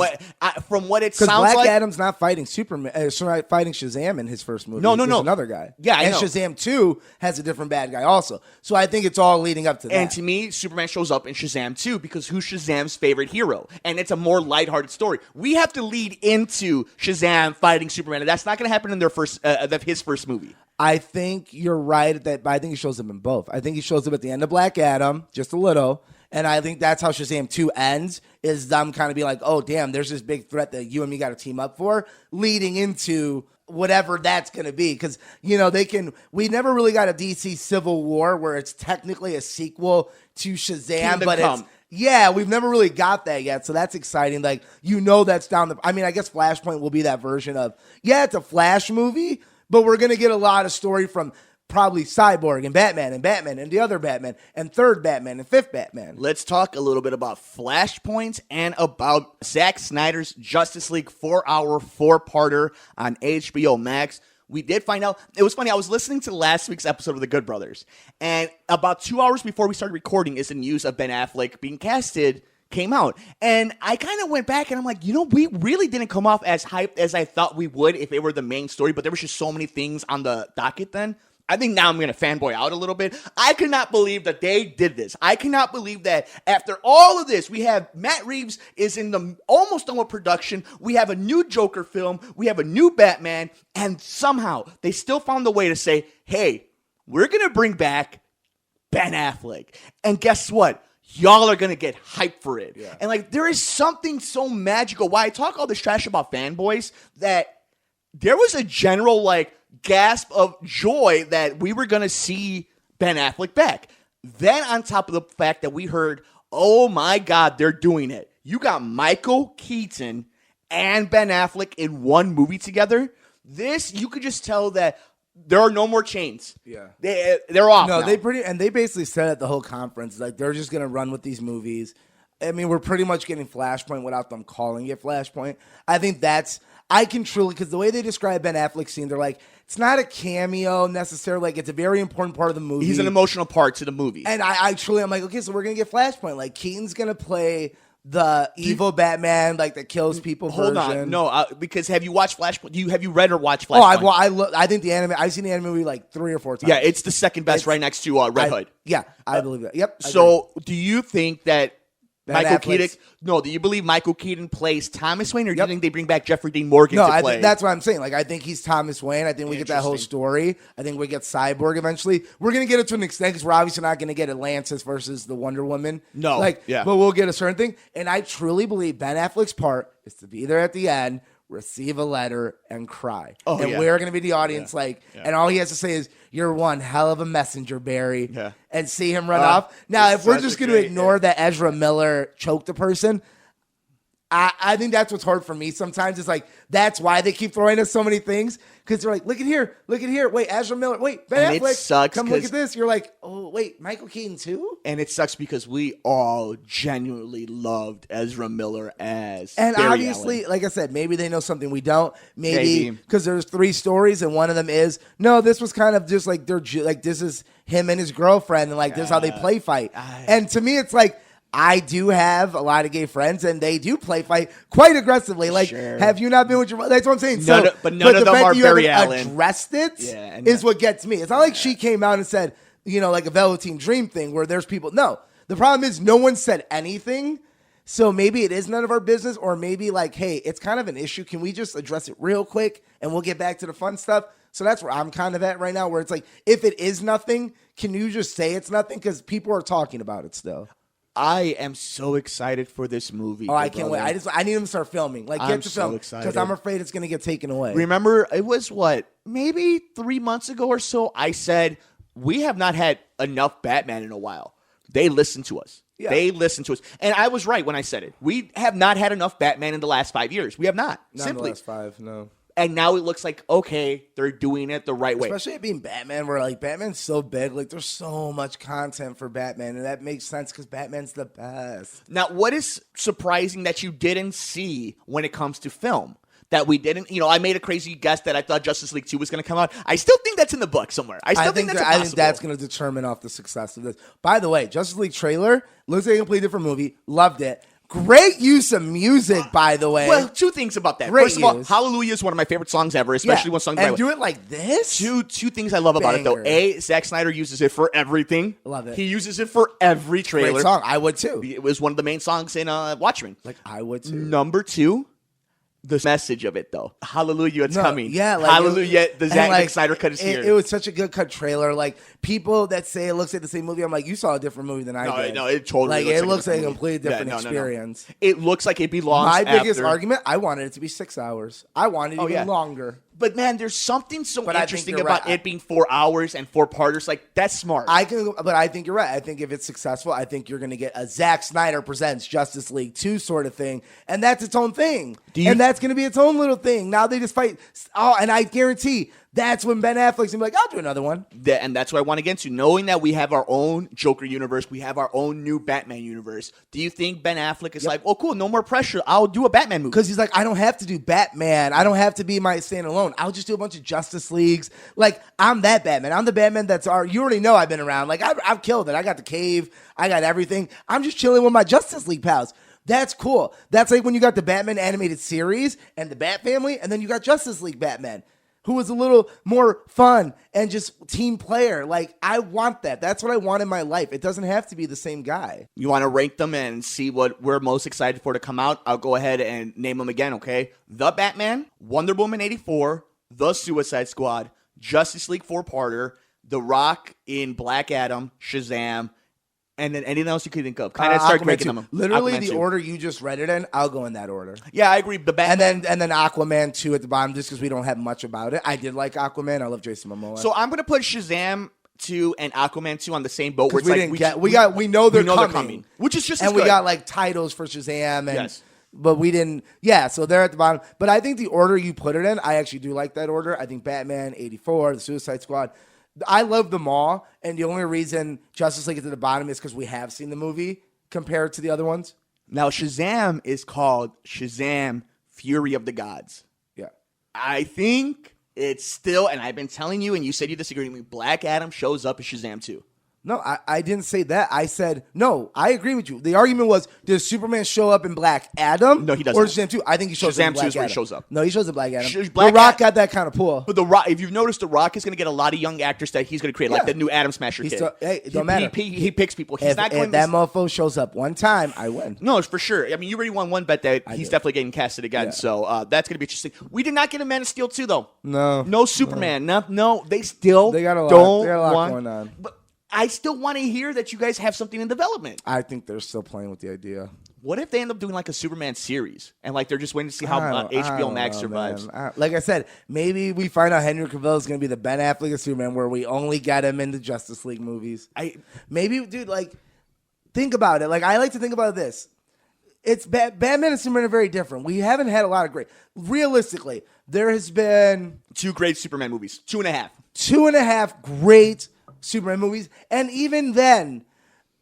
what it sounds Black like, Adam's not fighting Superman. Not fighting Shazam in his first movie. No. There's another guy. Yeah, I and know. Shazam 2 has a different bad guy also. So I think it's all leading up to that. And to me, Superman shows up in Shazam 2 because who's Shazam's favorite hero? And it's a more lighthearted story. We have to lead into Shazam fighting Superman, and that's not going to happen in his first movie. I think you're right but I think he shows up in both. I think he shows up at the end of Black Adam, just a little. And I think that's how Shazam 2 ends, is them kind of be like, oh, damn, there's this big threat that you and me got to team up for, leading into whatever that's going to be. Because, we never really got a DC Civil War where it's technically a sequel to Shazam, but we've never really got that yet. So that's exciting. Like, that's down I guess Flashpoint will be that version of, it's a Flash movie, but we're going to get a lot of story from probably Cyborg and Batman and the other Batman and third Batman and fifth Batman. Let's talk a little bit about Flashpoint and about Zack Snyder's Justice League 4-hour 4-parter on HBO Max. We did find out. It was funny. I was listening to last week's episode of The Good Brothers, and about 2 hours before we started recording is the news of Ben Affleck being casted came out. And I kind of went back and I'm like, we really didn't come off as hyped as I thought we would if it were the main story, but there was just so many things on the docket then. I think now I'm going to fanboy out a little bit. I could not believe that they did this. I cannot believe that after all of this, we have Matt Reeves is almost done with production. We have a new Joker film. We have a new Batman. And somehow they still found a way to say, hey, we're going to bring back Ben Affleck. And guess what? Y'all are going to get hyped for it. Yeah. And there is something so magical. Why I talk all this trash about fanboys, that there was a general gasp of joy that we were going to see Ben Affleck back. Then on top of the fact that we heard, oh my God, they're doing it. You got Michael Keaton and Ben Affleck in one movie together. This, you could just tell that there are no more chains. Yeah. They're off now. They basically said at the whole conference, they're just going to run with these movies. I mean, we're pretty much getting Flashpoint without them calling it Flashpoint. I think I can truly, because the way they describe Ben Affleck's scene, they're like, it's not a cameo necessarily. It's a very important part of the movie. He's an emotional part to the movie. And I'm like, okay, so we're going to get Flashpoint. Keaton's going to play the evil Batman, that kills people Hold version. on. No, because have you watched Flashpoint? Have you read or watched Flashpoint? I think I've seen the anime movie 3 or 4 times. Yeah, it's the second best right next to Red Hood. Yeah, I believe that. Yep. So do you think that Michael Keaton? No, do you believe Michael Keaton plays Thomas Wayne, or do you think they bring back Jeffrey Dean Morgan to play? That's what I'm saying. I think he's Thomas Wayne. I think we get that whole story. I think we get Cyborg eventually. We're going to get it to an extent because we're obviously not going to get Atlantis versus the Wonder Woman. No. But we'll get a certain thing. And I truly believe Ben Affleck's part is to be there at the end, receive a letter, and cry. We're going to be the audience, and all he has to say is, you're one hell of a messenger, Barry, and see him run off. Now, if we're just going to ignore that Ezra Miller choked a person, I think that's what's hard for me sometimes. It's that's why they keep throwing us so many things, because they're look at here. Wait, Ezra Miller. Wait, Ben Affleck. It sucks. Come look at this. You're oh, wait, Michael Keaton too? And it sucks because we all genuinely loved Ezra Miller as And Barry obviously, Allen. like I said, maybe they know something we don't. Maybe because there's 3 stories, and one of them is, no, this was kind of just this is him and his girlfriend, and this is how they play fight. And to me, it's I do have a lot of gay friends, and they do play fight quite aggressively. Have you not been with your? That's what I'm saying. None of them are Barry Allen. Addressed it is what gets me. It's not like she came out and said, like a Velveteen Dream thing where there's people. No, the problem is no one said anything. So maybe it is none of our business, or maybe hey, it's kind of an issue. Can we just address it real quick and we'll get back to the fun stuff? So that's where I'm kind of at right now, where it's if it is nothing, can you just say it's nothing? Because people are talking about it still. I am so excited for this movie. Oh, I can't wait. I need them to start filming. Get to film. Because I'm afraid it's going to get taken away. Remember, it was maybe 3 months ago or so, I said, we have not had enough Batman in a while. They listened to us. Yeah. They listen to us. And I was right when I said it. We have not had enough Batman in the last 5 years. We have not. Not Simply. in the last 5, no. And now it looks like, okay, they're doing it the right way. Especially it being Batman, where like Batman's so big, like there's so much content for Batman, and that makes sense because Batman's the best. Now, what is surprising that you didn't see when it comes to film? That we didn't, I made a crazy guess that I thought Justice League 2 was going to come out. I still think that's in the book somewhere. I think that's I think that's going to determine off the success of this. By the way, Justice League trailer looks like a completely different movie. Loved it. Great use of music, by the way. Well, two things about that. Great First of all, use. Hallelujah is one of my favorite songs ever, especially one song that and do it like this. Two things I love about it, though. Banger. A, Zack Snyder uses it for everything. Love it. He uses it for every trailer. Great song. I would too. It was one of the main songs in Watchmen. Like I would too. Number 2, the message of it, though. Hallelujah, it's coming. Yeah, like, Hallelujah, the and, Zack Snyder cut is here. It was such a good cut trailer. Like people that say it looks like the same movie, I'm like, you saw a different movie than I did. No, it totally like looks like a different completely movie. different experience. No. It looks like it belongs. My biggest after. argument, I wanted it to be 6 hours. I wanted it even longer. But man, there's something so But I think interesting you're about right. it being 4 hours and 4 parters. Like that's smart. But I think you're right. I think if it's successful, I think you're going to get a Zack Snyder presents Justice League 2 sort of thing, and that's its own thing. And that's going to be its own little thing. Now they just fight. Oh, and I guarantee that's when Ben Affleck's going to be like, I'll do another one. And that's what I want to get into. Knowing that we have our own Joker universe, we have our own new Batman universe. Do you think Ben Affleck is like, oh, cool, no more pressure. I'll do a Batman movie. Because he's like, I don't have to do Batman. I don't have to be my standalone. I'll just do a bunch of Justice Leagues. Like, I'm that Batman. I'm the Batman that's you already know I've been around. Like, I've killed it. I got the cave. I got everything. I'm just chilling with my Justice League pals. That's cool. That's like when you got the Batman animated series and the Bat Family, and then you got Justice League Batman, who was a little more fun and just team player. Like, I want that. That's what I want in my life. It doesn't have to be the same guy. You want to rank them and see what we're most excited for to come out? I'll go ahead and name them again, okay? The Batman, Wonder Woman 84, The Suicide Squad, Justice League 4-parter, The Rock in Black Adam, Shazam, and then anything else you could think of. Kind of start ranking them. Literally, Aquaman the 2. order you just read it in, I'll go in that order. Yeah, I agree. The Batman. And then Aquaman 2 at the bottom, just because we don't have much about it. I did like Aquaman. I love Jason Momoa. So I'm gonna put Shazam 2 and Aquaman 2 on the same boat. Where it's we know they're coming, which is just and as we good. got like titles for Shazam, and Yes. but we didn't. Yeah, so they're at the bottom. But I think the order you put it in, I actually do like that order. I think Batman 84, the Suicide Squad. I love them all, and the only reason Justice League is at the bottom is because we have seen the movie compared to the other ones. Now Shazam is called Shazam: Fury of the Gods. Yeah. I think it's still, and I've been telling you, and you said you disagree with me, Black Adam shows up in Shazam 2. No, I didn't say that. I said, no, I agree with you. The argument was, does Superman show up in Black Adam? No, he doesn't. Or Shazam 2? I think he shows up in Shazam 2 Black is where he Adam. shows up. No, he shows up in Black Adam. Black The Rock Ad- got that kind of pull. But The Rock, if you've noticed, The Rock is going to get a lot of young actors that he's going to create, like Yeah. the new Atom Smasher kid. It don't matter. He picks people. He's If not going that to... mofo shows up one time, I win. No, it's for sure. I mean, you already won one bet that he's did. definitely getting casted again. Yeah. So that's going to be interesting. We did not get a Man of Steel 2, though. No. No Superman. No. They still They got a lot. don't They got a lot want... going on. But I still want to hear that you guys have something in development. I think they're still playing with the idea. What if they end up doing like a Superman series and like they're just waiting to see how I HBO don't Max know, survives? man. Like I said, maybe we find out Henry Cavill is going to be the Ben Affleck of Superman, where we only get him in the Justice League movies. Maybe, dude, like, think about it. Like, I like to think about this. It's Batman and Superman are very different. We haven't had a lot of great. Realistically, there has been 2 great Superman movies. 2.5. 2.5 great Superman movies, and even then,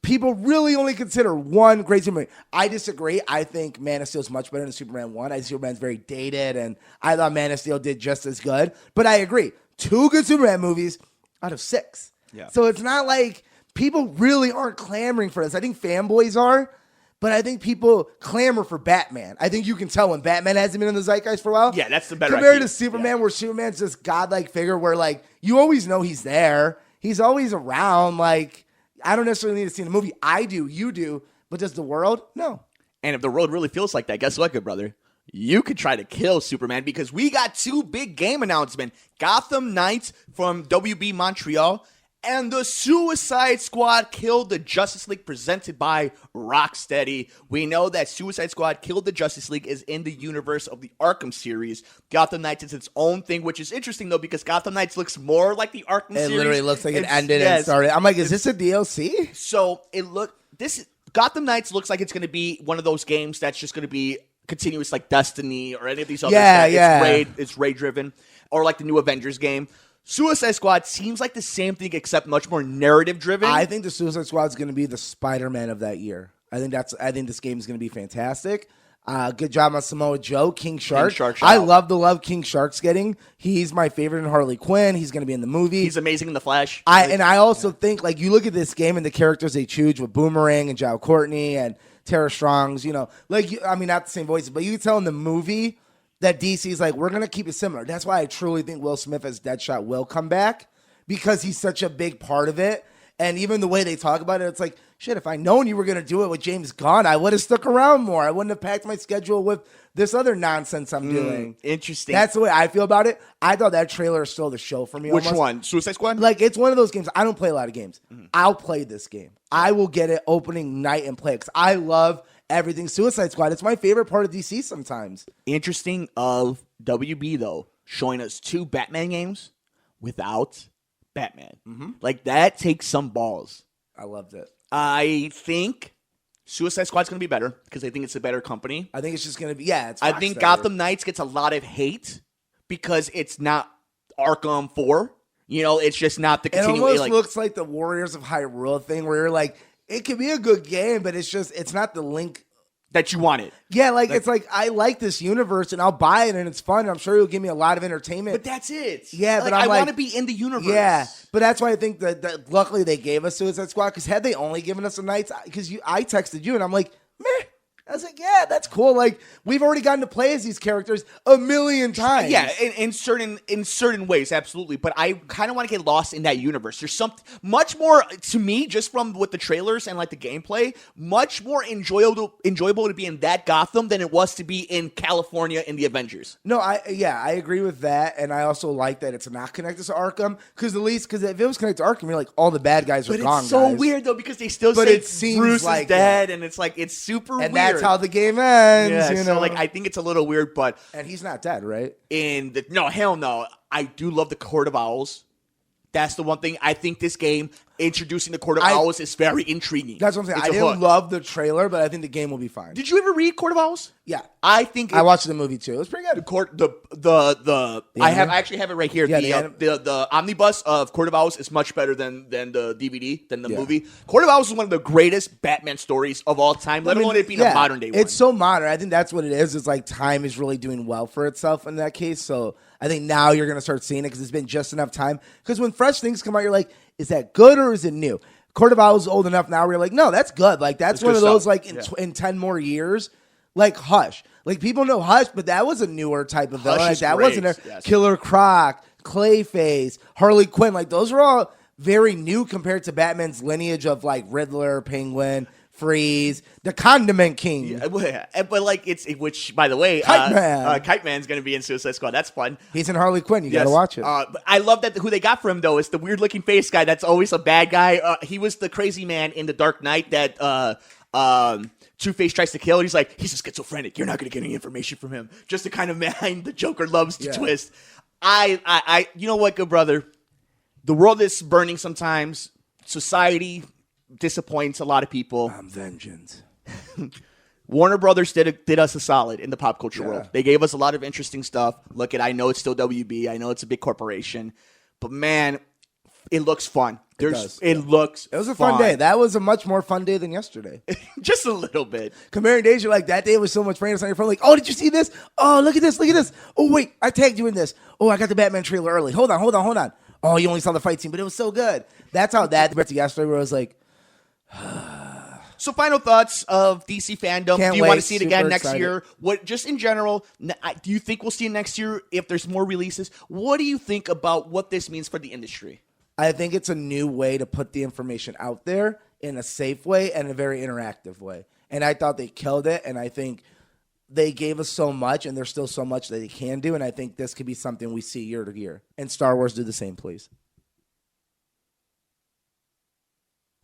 people really only consider one great Superman. I disagree. I think Man of Steel is much better than Superman 1. I think Superman's very dated, and I thought Man of Steel did just as good. But I agree. 2 good Superman movies out of 6. Yeah. So it's not like people really aren't clamoring for this. I think fanboys are, but I think people clamor for Batman. I think you can tell when Batman hasn't been in the zeitgeist for a while. Yeah, that's the better Compared idea. to Superman, where Superman's this godlike figure where, like, you always know he's there. He's always around. Like, I don't necessarily need to see the movie. I do. You do. But does the world? No. And if the world really feels like that, guess what, good brother? You could try to kill Superman because we got 2 big game announcements. Gotham Knights from WB Montreal and the Suicide Squad killed the Justice League presented by Rocksteady. We know that Suicide Squad killed the Justice League is in the universe of the Arkham series. Gotham Knights is its own thing, which is interesting, though, because Gotham Knights looks more like the Arkham series. It literally looks like it ended and started. I'm like, is this a DLC? So Gotham Knights looks like it's going to be one of those games that's just going to be continuous, like Destiny or any of these others. It's raid driven, or like the new Avengers game. Suicide Squad seems like the same thing except much more narrative driven. I think the Suicide Squad is going to be the Spider-Man of that year. I think this game is going to be fantastic. Good job on Samoa Joe, King Shark. I love the love King Shark's getting. He's my favorite in Harley Quinn. He's going to be in the movie. He's amazing in The Flash. I also think, like, you look at this game and the characters they choose with Boomerang and Jao Courtney and Tara Strong's, not the same voices, but you can tell in the movie that DC's like, we're going to keep it similar. That's why I truly think Will Smith as Deadshot will come back, because he's such a big part of it. And even the way they talk about it, it's like, shit, if I'd known you were going to do it with James Gunn, I would have stuck around more. I wouldn't have packed my schedule with this other nonsense I'm doing. Interesting. That's the way I feel about it. I thought that trailer stole the show for me. Which one? Suicide Squad? Like, it's one of those games. I don't play a lot of games. I'll play this game. I will get it opening night and play it, because I love everything Suicide Squad. It's my favorite part of DC sometimes. Interesting of WB, though, showing us 2 Batman games without Batman. Like, that takes some balls. I loved it. I think Suicide Squad's going to be better because I think it's a better company. I think it's just going to be, I think Gotham Knights gets a lot of hate because it's not Arkham 4. It's just not the continuation. It almost looks like the Warriors of Hyrule thing, where you're like, it could be a good game, but it's not the link that you wanted. Yeah, it's like, I like this universe and I'll buy it and it's fun. And I'm sure you'll give me a lot of entertainment. But that's it. Yeah, but I want to be in the universe. Yeah, but that's why I think that luckily they gave us Suicide Squad, because had they only given us the Knights, because I texted you and I'm like, meh. I was like, yeah, that's cool. Like, we've already gotten to play as these characters a million times. Yeah, in certain ways, absolutely. But I kind of want to get lost in that universe. There's something much more, to me, just from with the trailers and like the gameplay, much more enjoyable to be in that Gotham than it was to be in California in the Avengers. No, I agree with that, and I also like that it's not connected to Arkham, because if it was connected to Arkham, you're like, all the bad guys are gone. But it's so weird though, because they still say Bruce is dead, and it's like, it's super weird. That's how the game ends. Yeah, so like, I think it's a little weird, but and he's not dead, right? No, hell no. I do love the Court of Owls. That's the one thing. I think this game, introducing the Court of Owls, is very intriguing. That's what I'm saying. I didn't love the trailer, but I think the game will be fine. Did you ever read Court of Owls? Yeah, I watched the movie too. It was pretty good. I actually have it right here. Yeah, the omnibus of Court of Owls is much better than the DVD, than the movie. Court of Owls is one of the greatest Batman stories of all time. Let alone it being a modern day one. It's so modern. I think that's what it is. It's like time is really doing well for itself in that case. So I think now you're going to start seeing it, because it's been just enough time. Because when fresh things come out, you're like, is that good or is it new? Court of Owls is old enough now where you're like, no, that's good. Like, that's one of those, like, in 10 more years, like Hush. Like, people know Hush, but that was a newer type of villain. Like, that wasn't yes. Killer Croc, Clayface, Harley Quinn. Like, those are all very new compared to Batman's lineage of, like, Riddler, Penguin, Freeze, the Condiment King. Yeah, but like, which, by the way, Kite Man's going to be in Suicide Squad. That's fun. He's in Harley Quinn. You got to watch it. But I love that who they got for him, though, is the weird looking face guy that's always a bad guy. He was the crazy man in The Dark Knight that Two-Face tries to kill. And he's like, he's a schizophrenic. You're not going to get any information from him. Just the kind of man the Joker loves to twist. You know what, good brother? The world is burning sometimes. Society disappoints a lot of people. I'm vengeance. Warner Brothers did us a solid in the pop culture world. They gave us a lot of interesting stuff. I know it's still WB. I know it's a big corporation. But, man, it looks fun. It was a fun day. That was a much more fun day than yesterday. Just a little bit. Comparing days, you're like, that day was so much fun. On your phone, like, oh, did you see this? Oh, look at this. Look at this. Oh, wait, I tagged you in this. Oh, I got the Batman trailer early. Hold on. Oh, you only saw the fight scene, but it was so good. That's how that went to yesterday, where I was like, so final thoughts of DC Fandome. Do you want to see it again next year? What, just in general, do you think we'll see it next year if there's more releases? What do you think about what this means for the industry? I think it's a new way to put the information out there in a safe way and a very interactive way. And I thought they killed it, and I think they gave us so much, and there's still so much that they can do, and I think this could be something we see year to year. And Star Wars do the same, please.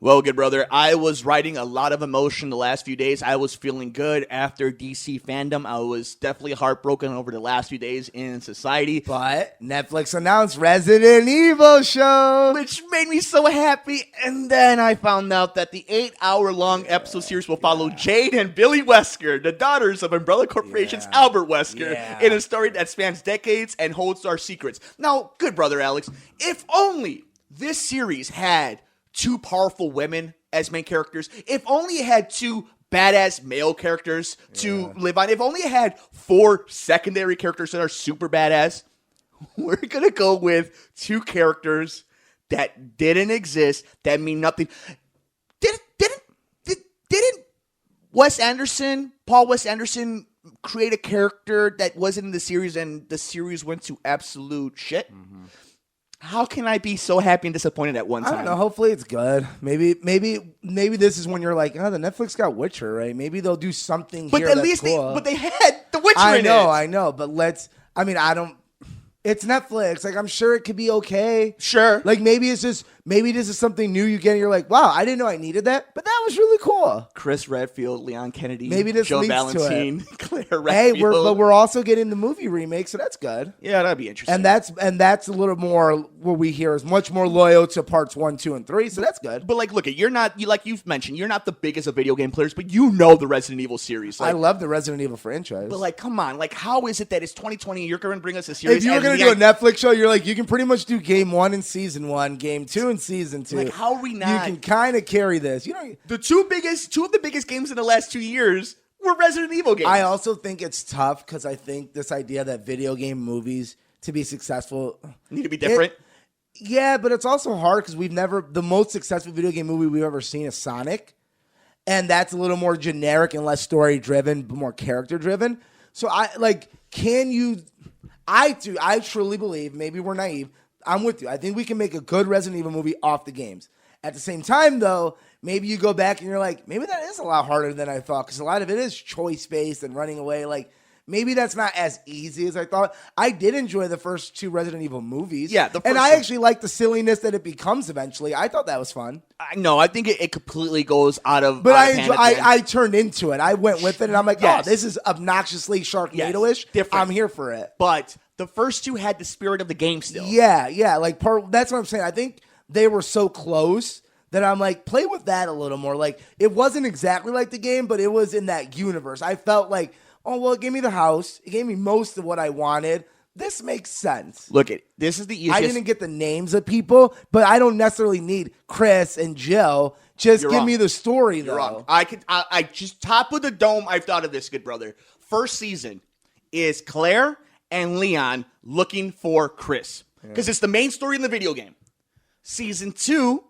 Well, good brother, I was writing a lot of emotion the last few days. I was feeling good after DC Fandome. I was definitely heartbroken over the last few days in society. But Netflix announced Resident Evil show, which made me so happy. And then I found out that the 8-hour-long episode series will follow Jade and Billy Wesker, the daughters of Umbrella Corporation's Albert Wesker, in a story that spans decades and holds our secrets. Now, good brother Alex, if only this series had two powerful women as main characters, if only it had two badass male characters to live on, if only it had 4 secondary characters that are super badass, we're going to go with 2 characters that didn't exist, that mean nothing. Didn't Paul Wes Anderson create a character that wasn't in the series and the series went to absolute shit? Mm-hmm. How can I be so happy and disappointed at one time? I don't know. Hopefully it's good. Maybe this is when you're like, oh, the Netflix got Witcher, right? Maybe they'll do something but here at that's least cool. But they had the Witcher in it. I know. But it's Netflix. Like, I'm sure it could be okay. Sure. Like, maybe this is something new you get and you're like, wow, I didn't know I needed that. But that was really cool. Chris Redfield, Leon Kennedy, maybe this Joe leads Valentine, to it. Claire Redfield. Hey, we're also getting the movie remake, so that's good. Yeah, that'd be interesting. And that's a little more what we hear is much more loyal to parts 1, 2, and 3, so that's good. But look, like you've mentioned, you're not the biggest of video game players, but you know the Resident Evil series. I love the Resident Evil franchise. But come on, how is it that it's 2020 and you're going to bring us a series? If you were going to do a Netflix show, you're like, you can pretty much do game 1 in season 1, game 2 in season 2. How are we not? You can kind of carry this. The two of the biggest games in the last 2 years were Resident Evil games. I also think it's tough because I think this idea that video game movies to be successful need to be different. Yeah, but it's also hard because the most successful video game movie we've ever seen is Sonic. And that's a little more generic and less story driven, but more character driven. So I truly believe, maybe we're naive, I'm with you. I think we can make a good Resident Evil movie off the games. At the same time, though, maybe you go back and you're like, maybe that is a lot harder than I thought because a lot of it is choice-based and running away. Maybe that's not as easy as I thought. I did enjoy the first 2 Resident Evil movies. Yeah, and I actually like the silliness that it becomes eventually. I thought that was fun. I think it completely goes out of. But I turned into it. I went with it, and I'm like, oh, this is obnoxiously Sharknado-ish. Different. I'm here for it. But the first 2 had the spirit of the game still. Yeah. That's what I'm saying. I think they were so close that I'm like, play with that a little more. It wasn't exactly like the game, but it was in that universe. I felt like, oh, well, it gave me the house. It gave me most of what I wanted. This makes sense. Look, this is the easiest. I didn't get the names of people, but I don't necessarily need Chris and Jill. Just give me the story, though. You're wrong. I just top of the dome, I've thought of this, good brother. First season is Claire and Leon looking for Chris. Because it's the main story in the video game. Season 2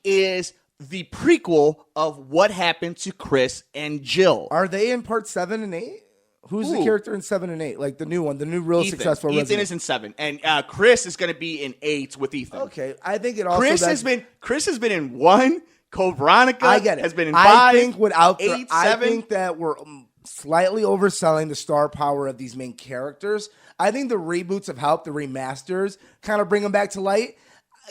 is the prequel of what happened to Chris and Jill. Are they in part 7 and 8? Who's the character in 7 and 8? The new one, the new real successful Resident. Ethan is in 7, and Chris is going to be in 8 with Ethan. Okay, I think it also. Chris has been in 1. Code Veronica I get it. Has been in 5. I think that we're slightly overselling the star power of these main characters. I think the reboots have helped. The remasters kind of bring them back to light.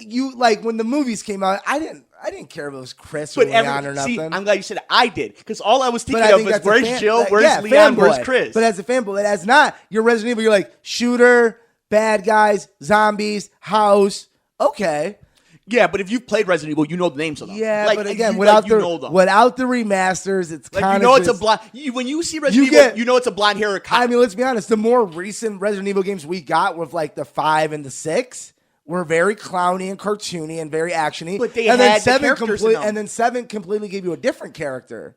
When the movies came out, I didn't care if it was Chris or Leon or nothing. See, I'm glad you said it. I did, because all I was thinking of was where's Jill, where's Leon, where's Chris. But as a fanboy, but as not, you're Resident Evil, you're like, shooter, bad guys, zombies, house, okay. Yeah, but if you've played Resident Evil, you know the names of them. Yeah, but again, without the remasters, it's kind of it's a blind. When you see Resident Evil, you know it's a blonde hair cop. I mean, let's be honest. The more recent Resident Evil games we got with the 5 and the 6 were very clowny and cartoony and very actiony. But they had the characters in them. And then 7 completely gave you a different character.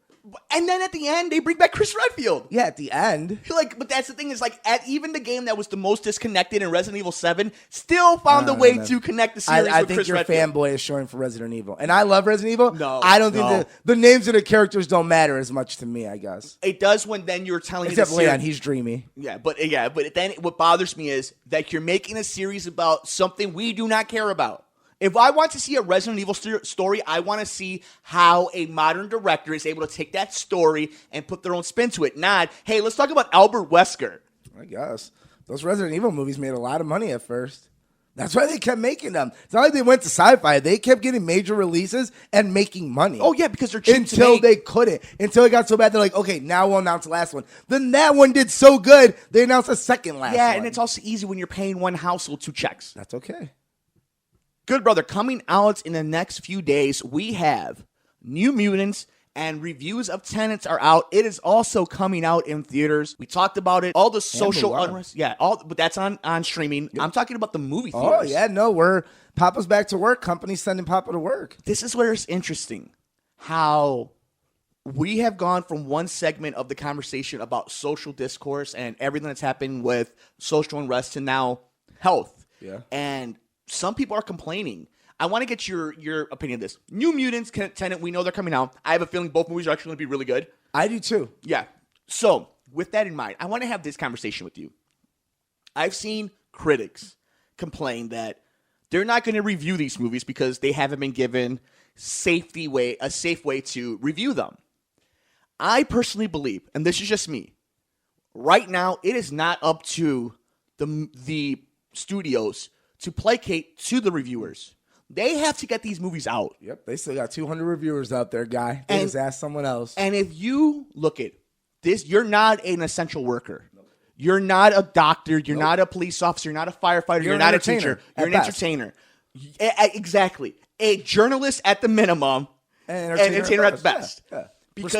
And then at the end, they bring back Chris Redfield. Yeah, at the end. But that's the thing is, even the game that was the most disconnected in Resident Evil 7 still found a way to connect the series with Chris Redfield. I think your fanboy is showing for Resident Evil. And I love Resident Evil. No. I don't think the names of the characters don't matter as much to me, I guess. It does when then you're telling me Except Leon, he's dreamy. But then what bothers me is that you're making a series about something we do not care about. If I want to see a Resident Evil story, I want to see how a modern director is able to take that story and put their own spin to it. Not, hey, let's talk about Albert Wesker. I guess. Those Resident Evil movies made a lot of money at first. That's why they kept making them. It's not like they went to sci-fi. They kept getting major releases and making money. Oh, yeah, because they're cheap until they couldn't. Until it got so bad, they're like, okay, now we'll announce the last one. Then that one did so good, they announced a second last one. Yeah, and it's also easy when you're paying one household 2 checks. That's okay. Good brother, coming out in the next few days, we have New Mutants, and reviews of Tenets are out. It is also coming out in theaters. We talked about it. All the social unrest. Yeah, but that's on streaming. Yep. I'm talking about the movie theaters. Oh, yeah, no, Papa's back to work. Company's sending Papa to work. This is where it's interesting how we have gone from one segment of the conversation about social discourse and everything that's happening with social unrest to now health. Yeah. And some people are complaining. I want to get your opinion of this. New Mutants, Tenet, we know they're coming out. I have a feeling both movies are actually going to be really good. I do too. Yeah. So, with that in mind, I want to have this conversation with you. I've seen critics complain that they're not going to review these movies because they haven't been given a safe way to review them. I personally believe, and this is just me, right now it is not up to the studios to placate to the reviewers. They have to get these movies out. Yep, they still got 200 reviewers out there, guy. They just ask someone else. And if you look at this, you're not an essential worker. Nope. You're not a doctor. You're not a police officer. You're not a firefighter. You're not a teacher. You're an entertainer. Exactly. A journalist at the minimum, and entertainer at the best. Yeah. Because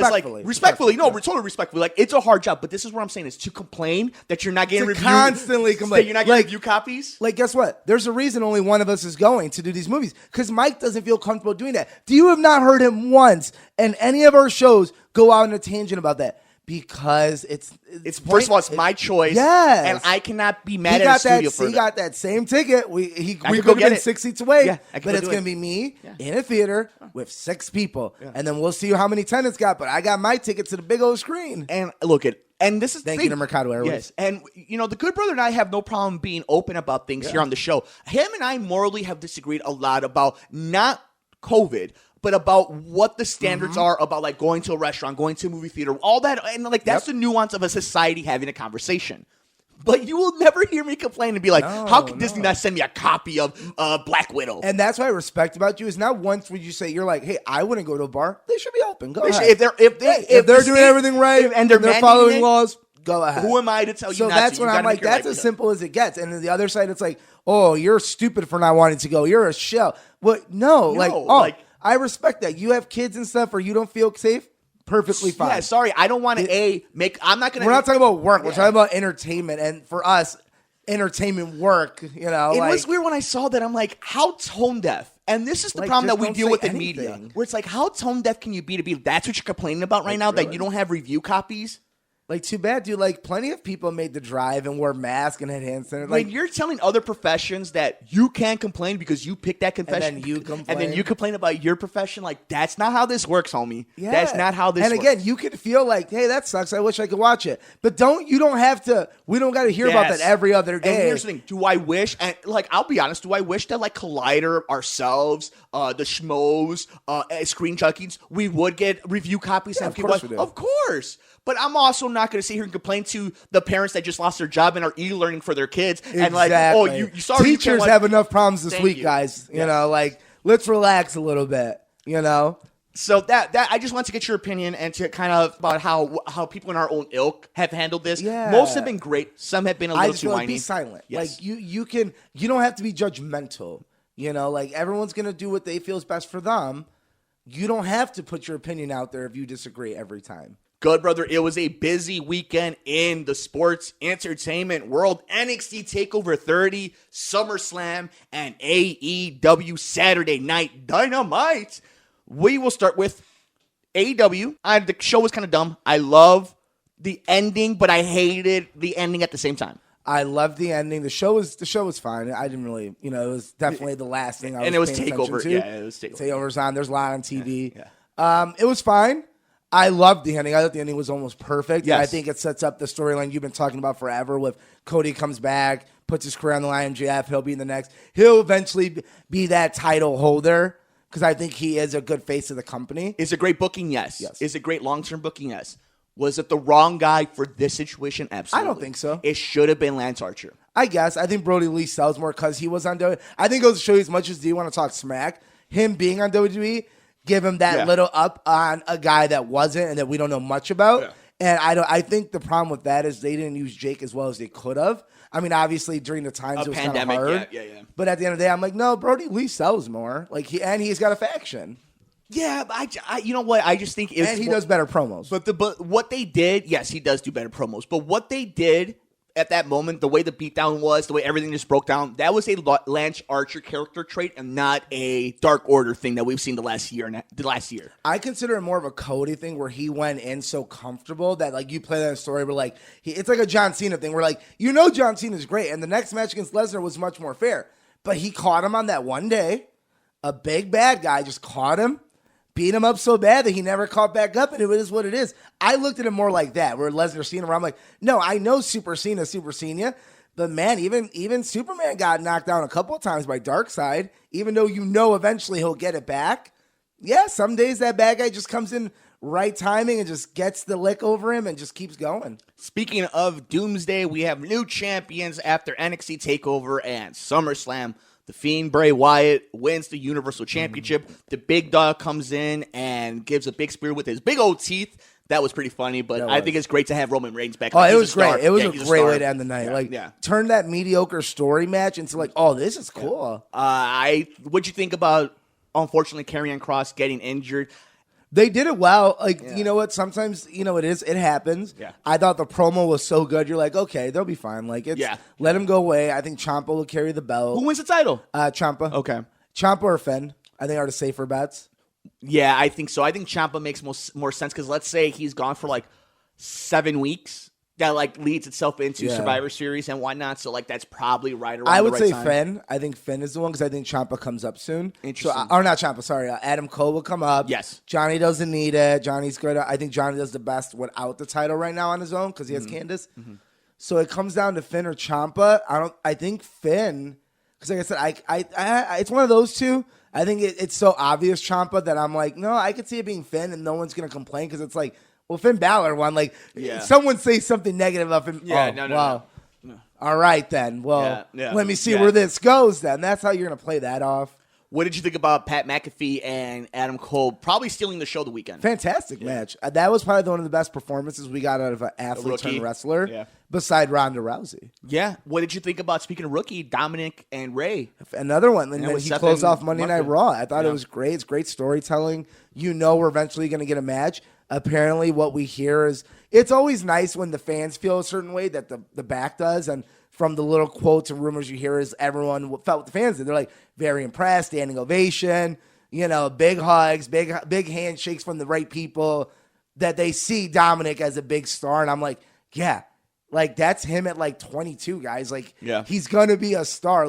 respectfully, totally respectfully. Like, it's a hard job, but this is what I'm saying: is to complain that you're not getting reviews, constantly complain that you're not getting review copies. Like, guess what? There's a reason only one of us is going to do these movies because Mike doesn't feel comfortable doing that. Do you have not heard him once in any of our shows go out on a tangent about that? Because it's first of all, it's my choice. Yes. And I cannot be mad at the studio for He got that same ticket. We could go have been 6 seats away. Yeah, but it's going to be me in a theater with 6 people. Yeah. And then we'll see how many tenants got. But I got my ticket to the big old screen. And look at and this is Thank you to Mercado Airways. Yes. And the good brother and I have no problem being open about things here on the show. Him and I morally have disagreed a lot about not COVID, but about what the standards are about, like, going to a restaurant, going to a movie theater, all that. And, like, that's the nuance of a society having a conversation. But you will never hear me complain and be like, how can Disney not send me a copy of Black Widow? And that's what I respect about you is not once would you say, you're like, hey, I wouldn't go to a bar. They should be open. Go ahead. If they're doing everything right and they're following laws, go ahead. Who am I to tell you so not that's to? when I'm like, that's as simple as it gets. And then the other side, it's like, oh, you're stupid for not wanting to go. You're a shell. But no, I respect that. You have kids and stuff or you don't feel safe, perfectly fine. Yeah, sorry. I don't want to I'm not going to. We're not talking about work. We're talking about entertainment. And for us, entertainment work, It was weird when I saw that. I'm like, how tone deaf? And this is the problem that we deal with in media. Where it's like, how tone deaf can you be to be that's what you're complaining about right now, that you don't have review copies? Like, too bad, dude. Like, plenty of people made the drive and wore masks and had hand sanitizer. Like, you're telling other professions that you can't complain because you picked that confession. And then you complain. And then you complain about your profession. Like, that's not how this works, homie. Yeah. That's not how this works. And again, you could feel like, hey, that sucks. I wish I could watch it. But you don't have to, we don't got to hear about that every other day. And here's the thing. Do I wish, and like, I'll be honest, do I wish that like Collider, ourselves, the Schmoes, Screen Junkies, we would get review copies? Yeah, of course we do. Of course. But I'm also not going to sit here and complain to the parents that just lost their job and are e-learning for their kids. Exactly. And like, oh, you sorry. Teachers have enough problems this week, guys. You know, like, let's relax a little bit, So that I just want to get your opinion and to kind of about how people in our own ilk have handled this. Yeah. Most have been great. Some have been a little too whiny. Be silent. Yes. Like, you don't have to be judgmental. Like, everyone's going to do what they feel is best for them. You don't have to put your opinion out there if you disagree every time. Good, brother. It was a busy weekend in the sports entertainment world. NXT TakeOver 30, SummerSlam, and AEW Saturday Night Dynamite. We will start with AEW. The show was kind of dumb. I love the ending, but I hated the ending at the same time. I loved the ending. The show was fine. I didn't really, it was definitely the last thing I was. And it was paying TakeOver. attention to. Yeah, it was TakeOver. TakeOver's on. There's a lot on TV. Yeah. It was fine. I loved the ending. I thought the ending was almost perfect. Yes. I think it sets up the storyline you've been talking about forever with Cody comes back, puts his career on the line, MJF, he'll be in the next. He'll eventually be that title holder because I think he is a good face of the company. Is a great booking? Yes. Is a great long-term booking? Yes. Was it the wrong guy for this situation? Absolutely. I don't think so. It should have been Lance Archer. I guess. I think Brody Lee sells more because he was on WWE. I think it goes to show you, as much as do you want to talk smack, him being on WWE, give him that little up on a guy that wasn't and that we don't know much about. Yeah. And I think the problem with that is they didn't use Jake as well as they could have. I mean, obviously during the times it was kind of hard. Yeah. But at the end of the day, I'm like, no, Brody Lee sells more. Like he's got a faction. Yeah, but I you know what? I just think he does better promos. But what they did, yes, he does do better promos. But what they did at that moment, the way the beatdown was, the way everything just broke down, that was a Lance Archer character trait and not a Dark Order thing that we've seen the last year. I consider it more of a Cody thing where he went in so comfortable that like you play that story where like it's like a John Cena thing where like John Cena's great and the next match against Lesnar was much more fair, but he caught him on that one day. A big bad guy just caught him. Beat him up so bad that he never caught back up, and it is what it is. I looked at it more like that, where Lesnar Cena, where I'm like, no, I know Super Cena, but man, even Superman got knocked down a couple of times by Darkseid, even though eventually he'll get it back. Yeah, some days that bad guy just comes in right timing and just gets the lick over him and just keeps going. Speaking of Doomsday, we have new champions after NXT TakeOver and SummerSlam. The Fiend, Bray Wyatt, wins the Universal Championship. The big dog comes in and gives a big spear with his big old teeth. That was pretty funny, but I think it's great to have Roman Reigns back. Oh, it was great. It was a great way to end the night. Turn that mediocre story match into like, oh, this is cool. What'd you think about, unfortunately, Karrion Kross getting injured? They did it well. You know what? Sometimes, it happens. Yeah. I thought the promo was so good. You're like, okay, they'll be fine. Let him go away. I think Ciampa will carry the belt. Who wins the title? Ciampa. Okay. Ciampa or Finn, I think are the safer bets. Yeah, I think so. I think Ciampa makes more sense because let's say he's gone for 7 weeks. That leads itself into Survivor Series and whatnot. So that's probably right around. I would say time. Finn. I think Finn is the one because I think Ciampa comes up soon. Interesting. Or not Ciampa. Sorry, Adam Cole will come up. Yes. Johnny doesn't need it. Johnny's good. I think Johnny does the best without the title right now on his own because he has Candice. Mm-hmm. So it comes down to Finn or Ciampa. I think Finn because like I said, I it's one of those two. I think it's so obvious Ciampa that I'm like, no, I could see it being Finn and no one's gonna complain because it's like. Well, Finn Balor won. Someone say something negative of him. Yeah, no. All right, then. Well, let me see where this goes, then. That's how you're going to play that off. What did you think about Pat McAfee and Adam Cole probably stealing the show the weekend? Fantastic match. That was probably one of the best performances we got out of an athlete-turned-wrestler beside Ronda Rousey. Yeah. What did you think about, speaking of rookie, Dominic and Ray? Another one. And then he closed off Monday Night Raw. I thought it was great. It's great storytelling. We're eventually going to get a match. Apparently what we hear is it's always nice when the fans feel a certain way that the back does. And from the little quotes and rumors you hear is everyone felt what the fans did. They're very impressed, standing ovation, big hugs, big handshakes from the right people that they see Dominic as a big star. And I'm like, yeah, that's him at 22 guys. He's going to be a star.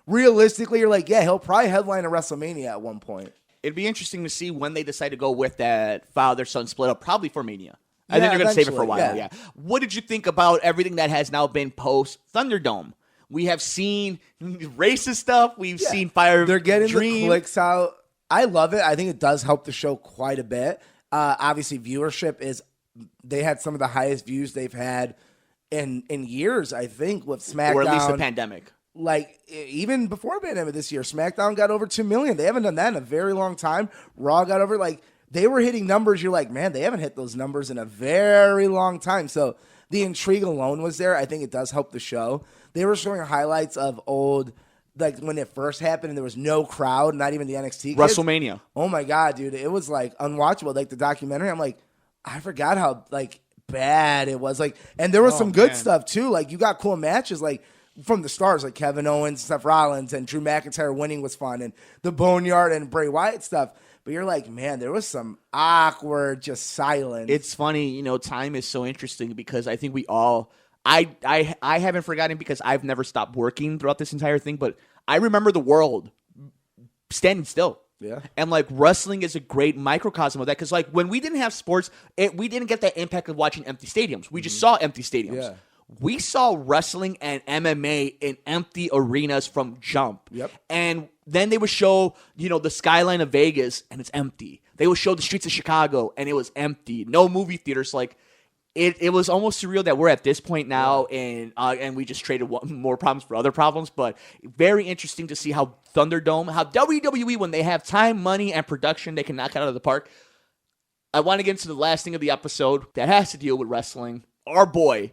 Realistically, you're he'll probably headline a WrestleMania at one point. It'd be interesting to see when they decide to go with that father-son split up, probably for Mania. I think they're going to save it for a while, yeah. What did you think about everything that has now been post-Thunderdome? We have seen racist stuff. We've seen Fire They're getting Dream. The clicks out. I love it. I think it does help the show quite a bit. Obviously, viewership is – they had some of the highest views they've had in years, I think, with SmackDown. Or at least the pandemic. Even before pandemic this year, SmackDown got over 2 million. They haven't done that in a very long time. Raw got over they were hitting numbers. You're like, man, they haven't hit those numbers in a very long time. So the intrigue alone was there. I think it does help the show. They were showing highlights of old, when it first happened and there was no crowd, not even the NXT kids. WrestleMania. Oh my God, dude. It was unwatchable. The documentary, I'm like, I forgot how bad it was. And there was some good stuff too. You got cool matches from the stars, Kevin Owens, Seth Rollins, and Drew McIntyre winning was fun, and the Boneyard and Bray Wyatt stuff. But you're like, man, there was some awkward, just silence. It's funny, time is so interesting because I think we all, I haven't forgotten because I've never stopped working throughout this entire thing, but I remember the world standing still. Yeah. And wrestling is a great microcosm of that because when we didn't have sports, we didn't get that impact of watching empty stadiums. We just saw empty stadiums. Yeah. We saw wrestling and MMA in empty arenas from jump. Yep. And then they would show, the skyline of Vegas and it's empty. They would show the streets of Chicago and it was empty. No movie theaters. it was almost surreal that we're at this point now, and we just traded more problems for other problems. But very interesting to see how Thunderdome, how WWE, when they have time, money, and production, they can knock it out of the park. I want to get into the last thing of the episode that has to deal with wrestling. Our boy,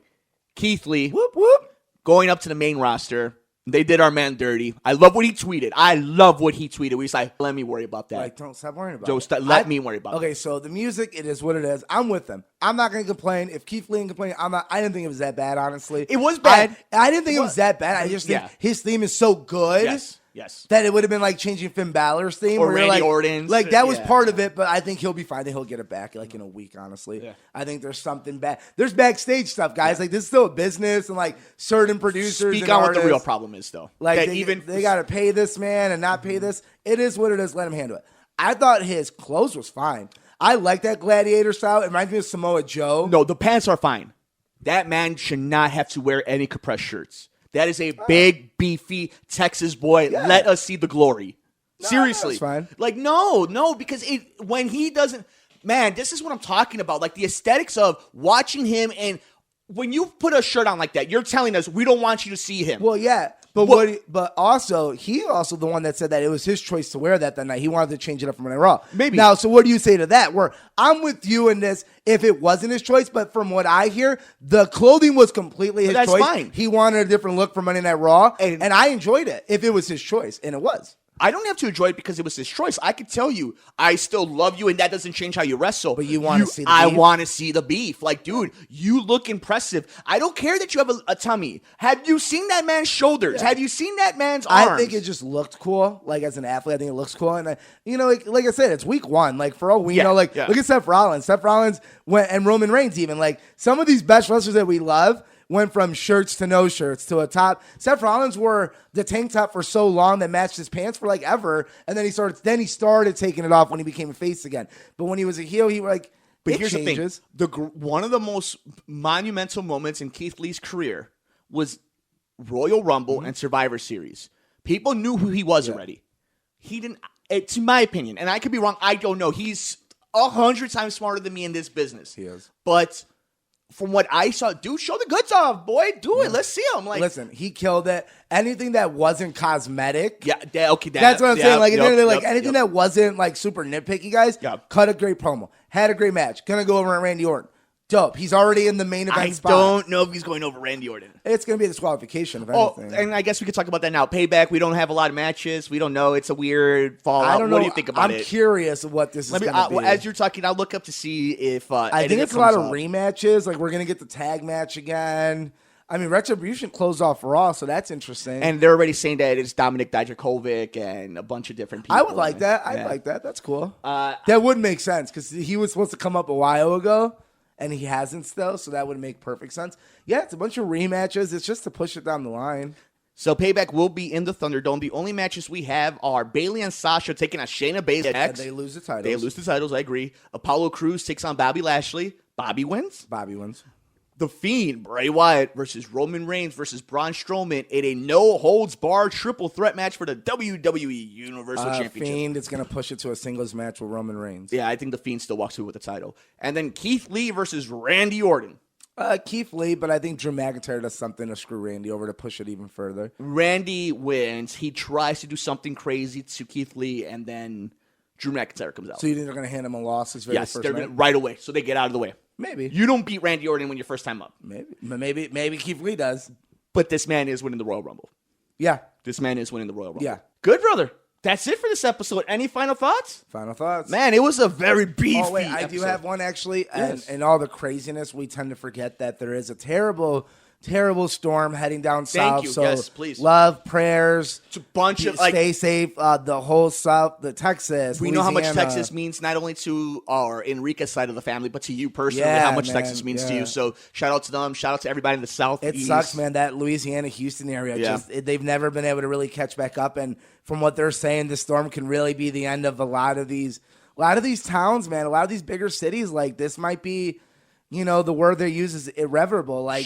Keith Lee, Whoop, whoop. going up to the main roster. They did our man dirty. I love what he tweeted. We was like, let me worry about that. Like, don't stop worrying about Joe, it. let me worry about it. Okay, so the music, it is what it is. I'm with them. I'm not going to complain. If Keith Lee can complain, I'm not. I didn't think it was that bad, honestly. It was bad. I didn't think it was that bad. I just think his theme is so good. Yes. That it would have been like changing Finn Balor's theme. Or where you're Randy like, Orton's. Like, that was part of it, but I think he'll be fine. He'll get it back like in a week, honestly. Yeah. I think there's something bad. There's backstage stuff, guys. Like, this is still a business, and like certain producers Speak and on artists, what the real problem is, though. like, That they got to pay this man and not pay this. It is what it is. Let him handle it. I thought his clothes was fine. I like that gladiator style. It reminds me of Samoa Joe. No, the pants are fine. That man should not have to wear any compressed shirts. That is a big, beefy Texas boy. Yeah. Let us see the glory. Seriously. that's fine. Like, no, because when he doesn't, man, this is what I'm talking about. Like, the aesthetics of watching him, and when you put a shirt on like that, you're telling us we don't want you to see him. Well, yeah. But but also he also the one that said that it was his choice to wear that night. He wanted to change it up from Monday Raw. Maybe. Now, so what do you say to that? Where I'm with you in this if it wasn't his choice, but from what I hear, the clothing was completely his That's choice. fine. He wanted a different look for Monday Night Raw, And I enjoyed it if it was his choice, and it was. I don't have to enjoy it because it was his choice. I could tell you, I still love you, and that doesn't change how you wrestle. But you want to see the I beef? want to see the beef. Like, dude, you look impressive. I don't care that you have a tummy. Have you seen that man's shoulders? Have you seen that man's arms? I think it just looked cool. Like, as an athlete, I think it looks cool. And, like I said, it's week one. Like, for all we know, look at Seth Rollins. Seth Rollins went, and Roman Reigns even. Like, some of these best wrestlers that we love went from shirts to no shirts to a top. Seth Rollins wore the tank top for so long that matched his pants for like ever, and then he started taking it off when he became a face again. But when he was a heel, he like. But it here's changes. the thing: one of the most monumental moments in Keith Lee's career was Royal Rumble and Survivor Series. People knew who he was already. He didn't. To my opinion, and I could be wrong. I don't know. He's 100 times smarter than me in this business. He is. But from what I saw, dude, show the goods off, boy. Do it. Let's see him. Like, listen, he killed it. Anything that wasn't cosmetic. Yeah, That's what I'm saying. Like, anything that wasn't like super nitpicky, guys. Cut a great promo. Had a great match. Gonna go over at Randy Orton. Dope. He's already in the main event spot. I don't know if he's going over Randy Orton. It's going to be a disqualification, if anything. And I guess we could talk about that now. Payback, we don't have a lot of matches. We don't know. It's a weird fallout. I don't know. What do you think about it? I'm curious of what this is going to be. As you're talking, I'll look up to see if I think it's a lot of rematches. Like, we're going to get the tag match again. I mean, Retribution closed off Raw, so that's interesting. And they're already saying that it's Dominic Dijakovic and a bunch of different people. I would like that. I'd like that. That's cool. That would make sense because he was supposed to come up a while ago. And he hasn't still, so that would make perfect sense. Yeah, it's a bunch of rematches. It's just to push it down the line. So Payback will be in the Thunderdome. The only matches we have are Bayley and Sasha taking on Shayna Baszler. And they lose the titles. They lose the titles, I agree. Apollo Crews takes on Bobby Lashley. Bobby wins. The Fiend, Bray Wyatt versus Roman Reigns versus Braun Strowman in a no-holds-barred triple threat match for the WWE Universal Championship. Fiend is going to push it to a singles match with Roman Reigns. Yeah, I think The Fiend still walks through with the title. And then Keith Lee versus Randy Orton. Keith Lee, but I think Drew McIntyre does something to screw Randy over to push it even further. Randy wins. He tries to do something crazy to Keith Lee, and then Drew McIntyre comes out. So you think they're going to hand him a loss his very first night? Right away, so they get out of the way. Maybe. You don't beat Randy Orton when you're first time up. Maybe Keith Lee does. But this man is winning the Royal Rumble. Yeah. This man is winning the Royal Rumble. Yeah. Good, brother. That's it for this episode. Any final thoughts? Final thoughts. Man, it was a very beefy I do have one, actually. Yes. And all the craziness, we tend to forget that there is a terrible storm heading down south. Thank you. So yes, please. Love, prayers. It's a bunch of stay safe. The whole south, the Texas. We Louisiana. know how much Texas means not only to our Enriquez side of the family, but to you personally. How much Texas means to you. So shout out to them. Shout out to everybody in the South. It sucks, man. That Louisiana, Houston area. They've never been able to really catch back up. And from what they're saying, the storm can really be the end of a lot of these towns, man. A lot of these bigger cities. Like, this might be, the word they use is irreversible. Like,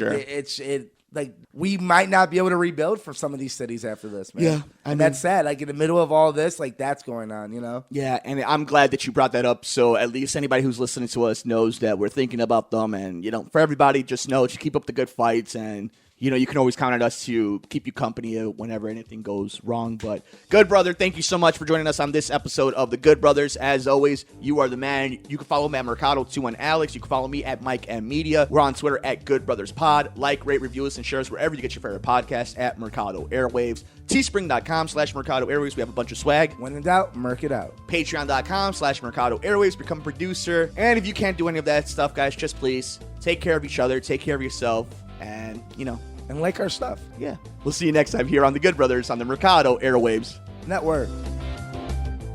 like we might not be able to rebuild for some of these cities after this, man. Yeah, and that's sad. Like in the middle of all this, like that's going on, you know? Yeah, and I'm glad that you brought that up. So at least anybody who's listening to us knows that we're thinking about them. And, you know, for everybody, just know, just keep up the good fights. And, you know, you can always count on us to keep you company whenever anything goes wrong. But Good Brother, thank you so much for joining us on this episode of The Good Brothers. As always, you are the man. You can follow me at Mercado2 and Alex. You can follow me at Mike M Media. We're on Twitter at Good Brothers Pod. Like, rate, review us, and share us wherever you get your favorite podcast at Mercado Airwaves. Teespring.com/Mercado Airwaves. We have a bunch of swag. When in doubt, Merc it out. Patreon.com/Mercado Airwaves. Become a producer. And if you can't do any of that stuff, guys, just please take care of each other. Take care of yourself. And, you know, and like our stuff. Yeah. We'll see you next time here on The Good Brothers on the Mercado Airwaves Network.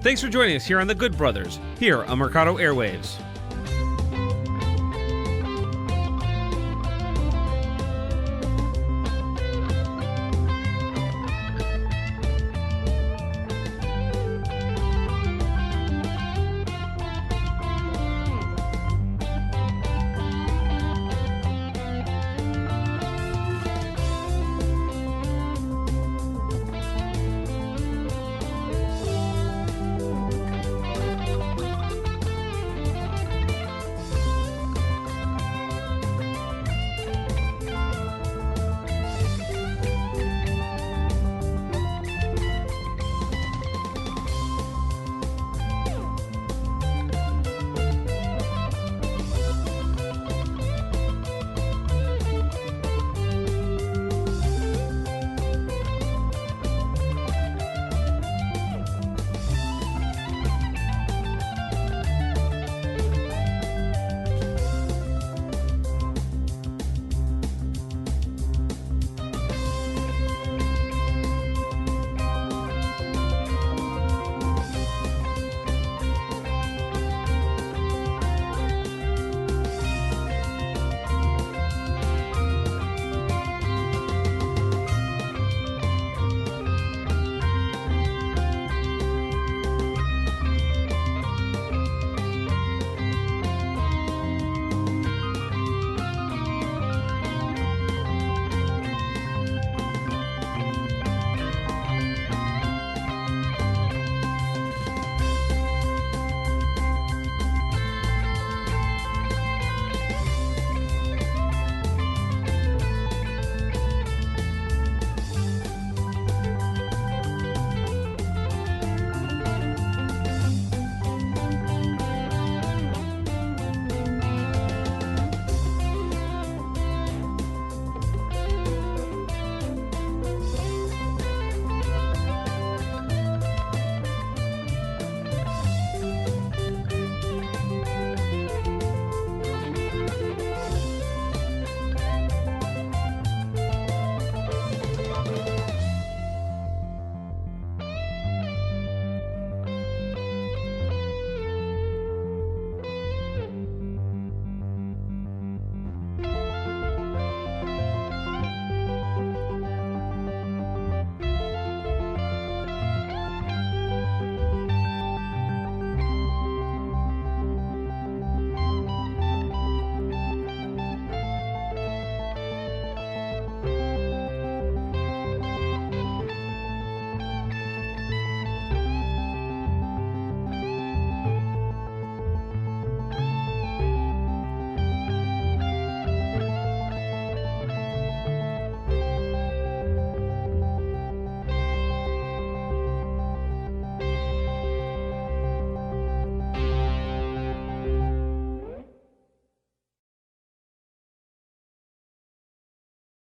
Thanks for joining us here on The Good Brothers, here on Mercado Airwaves.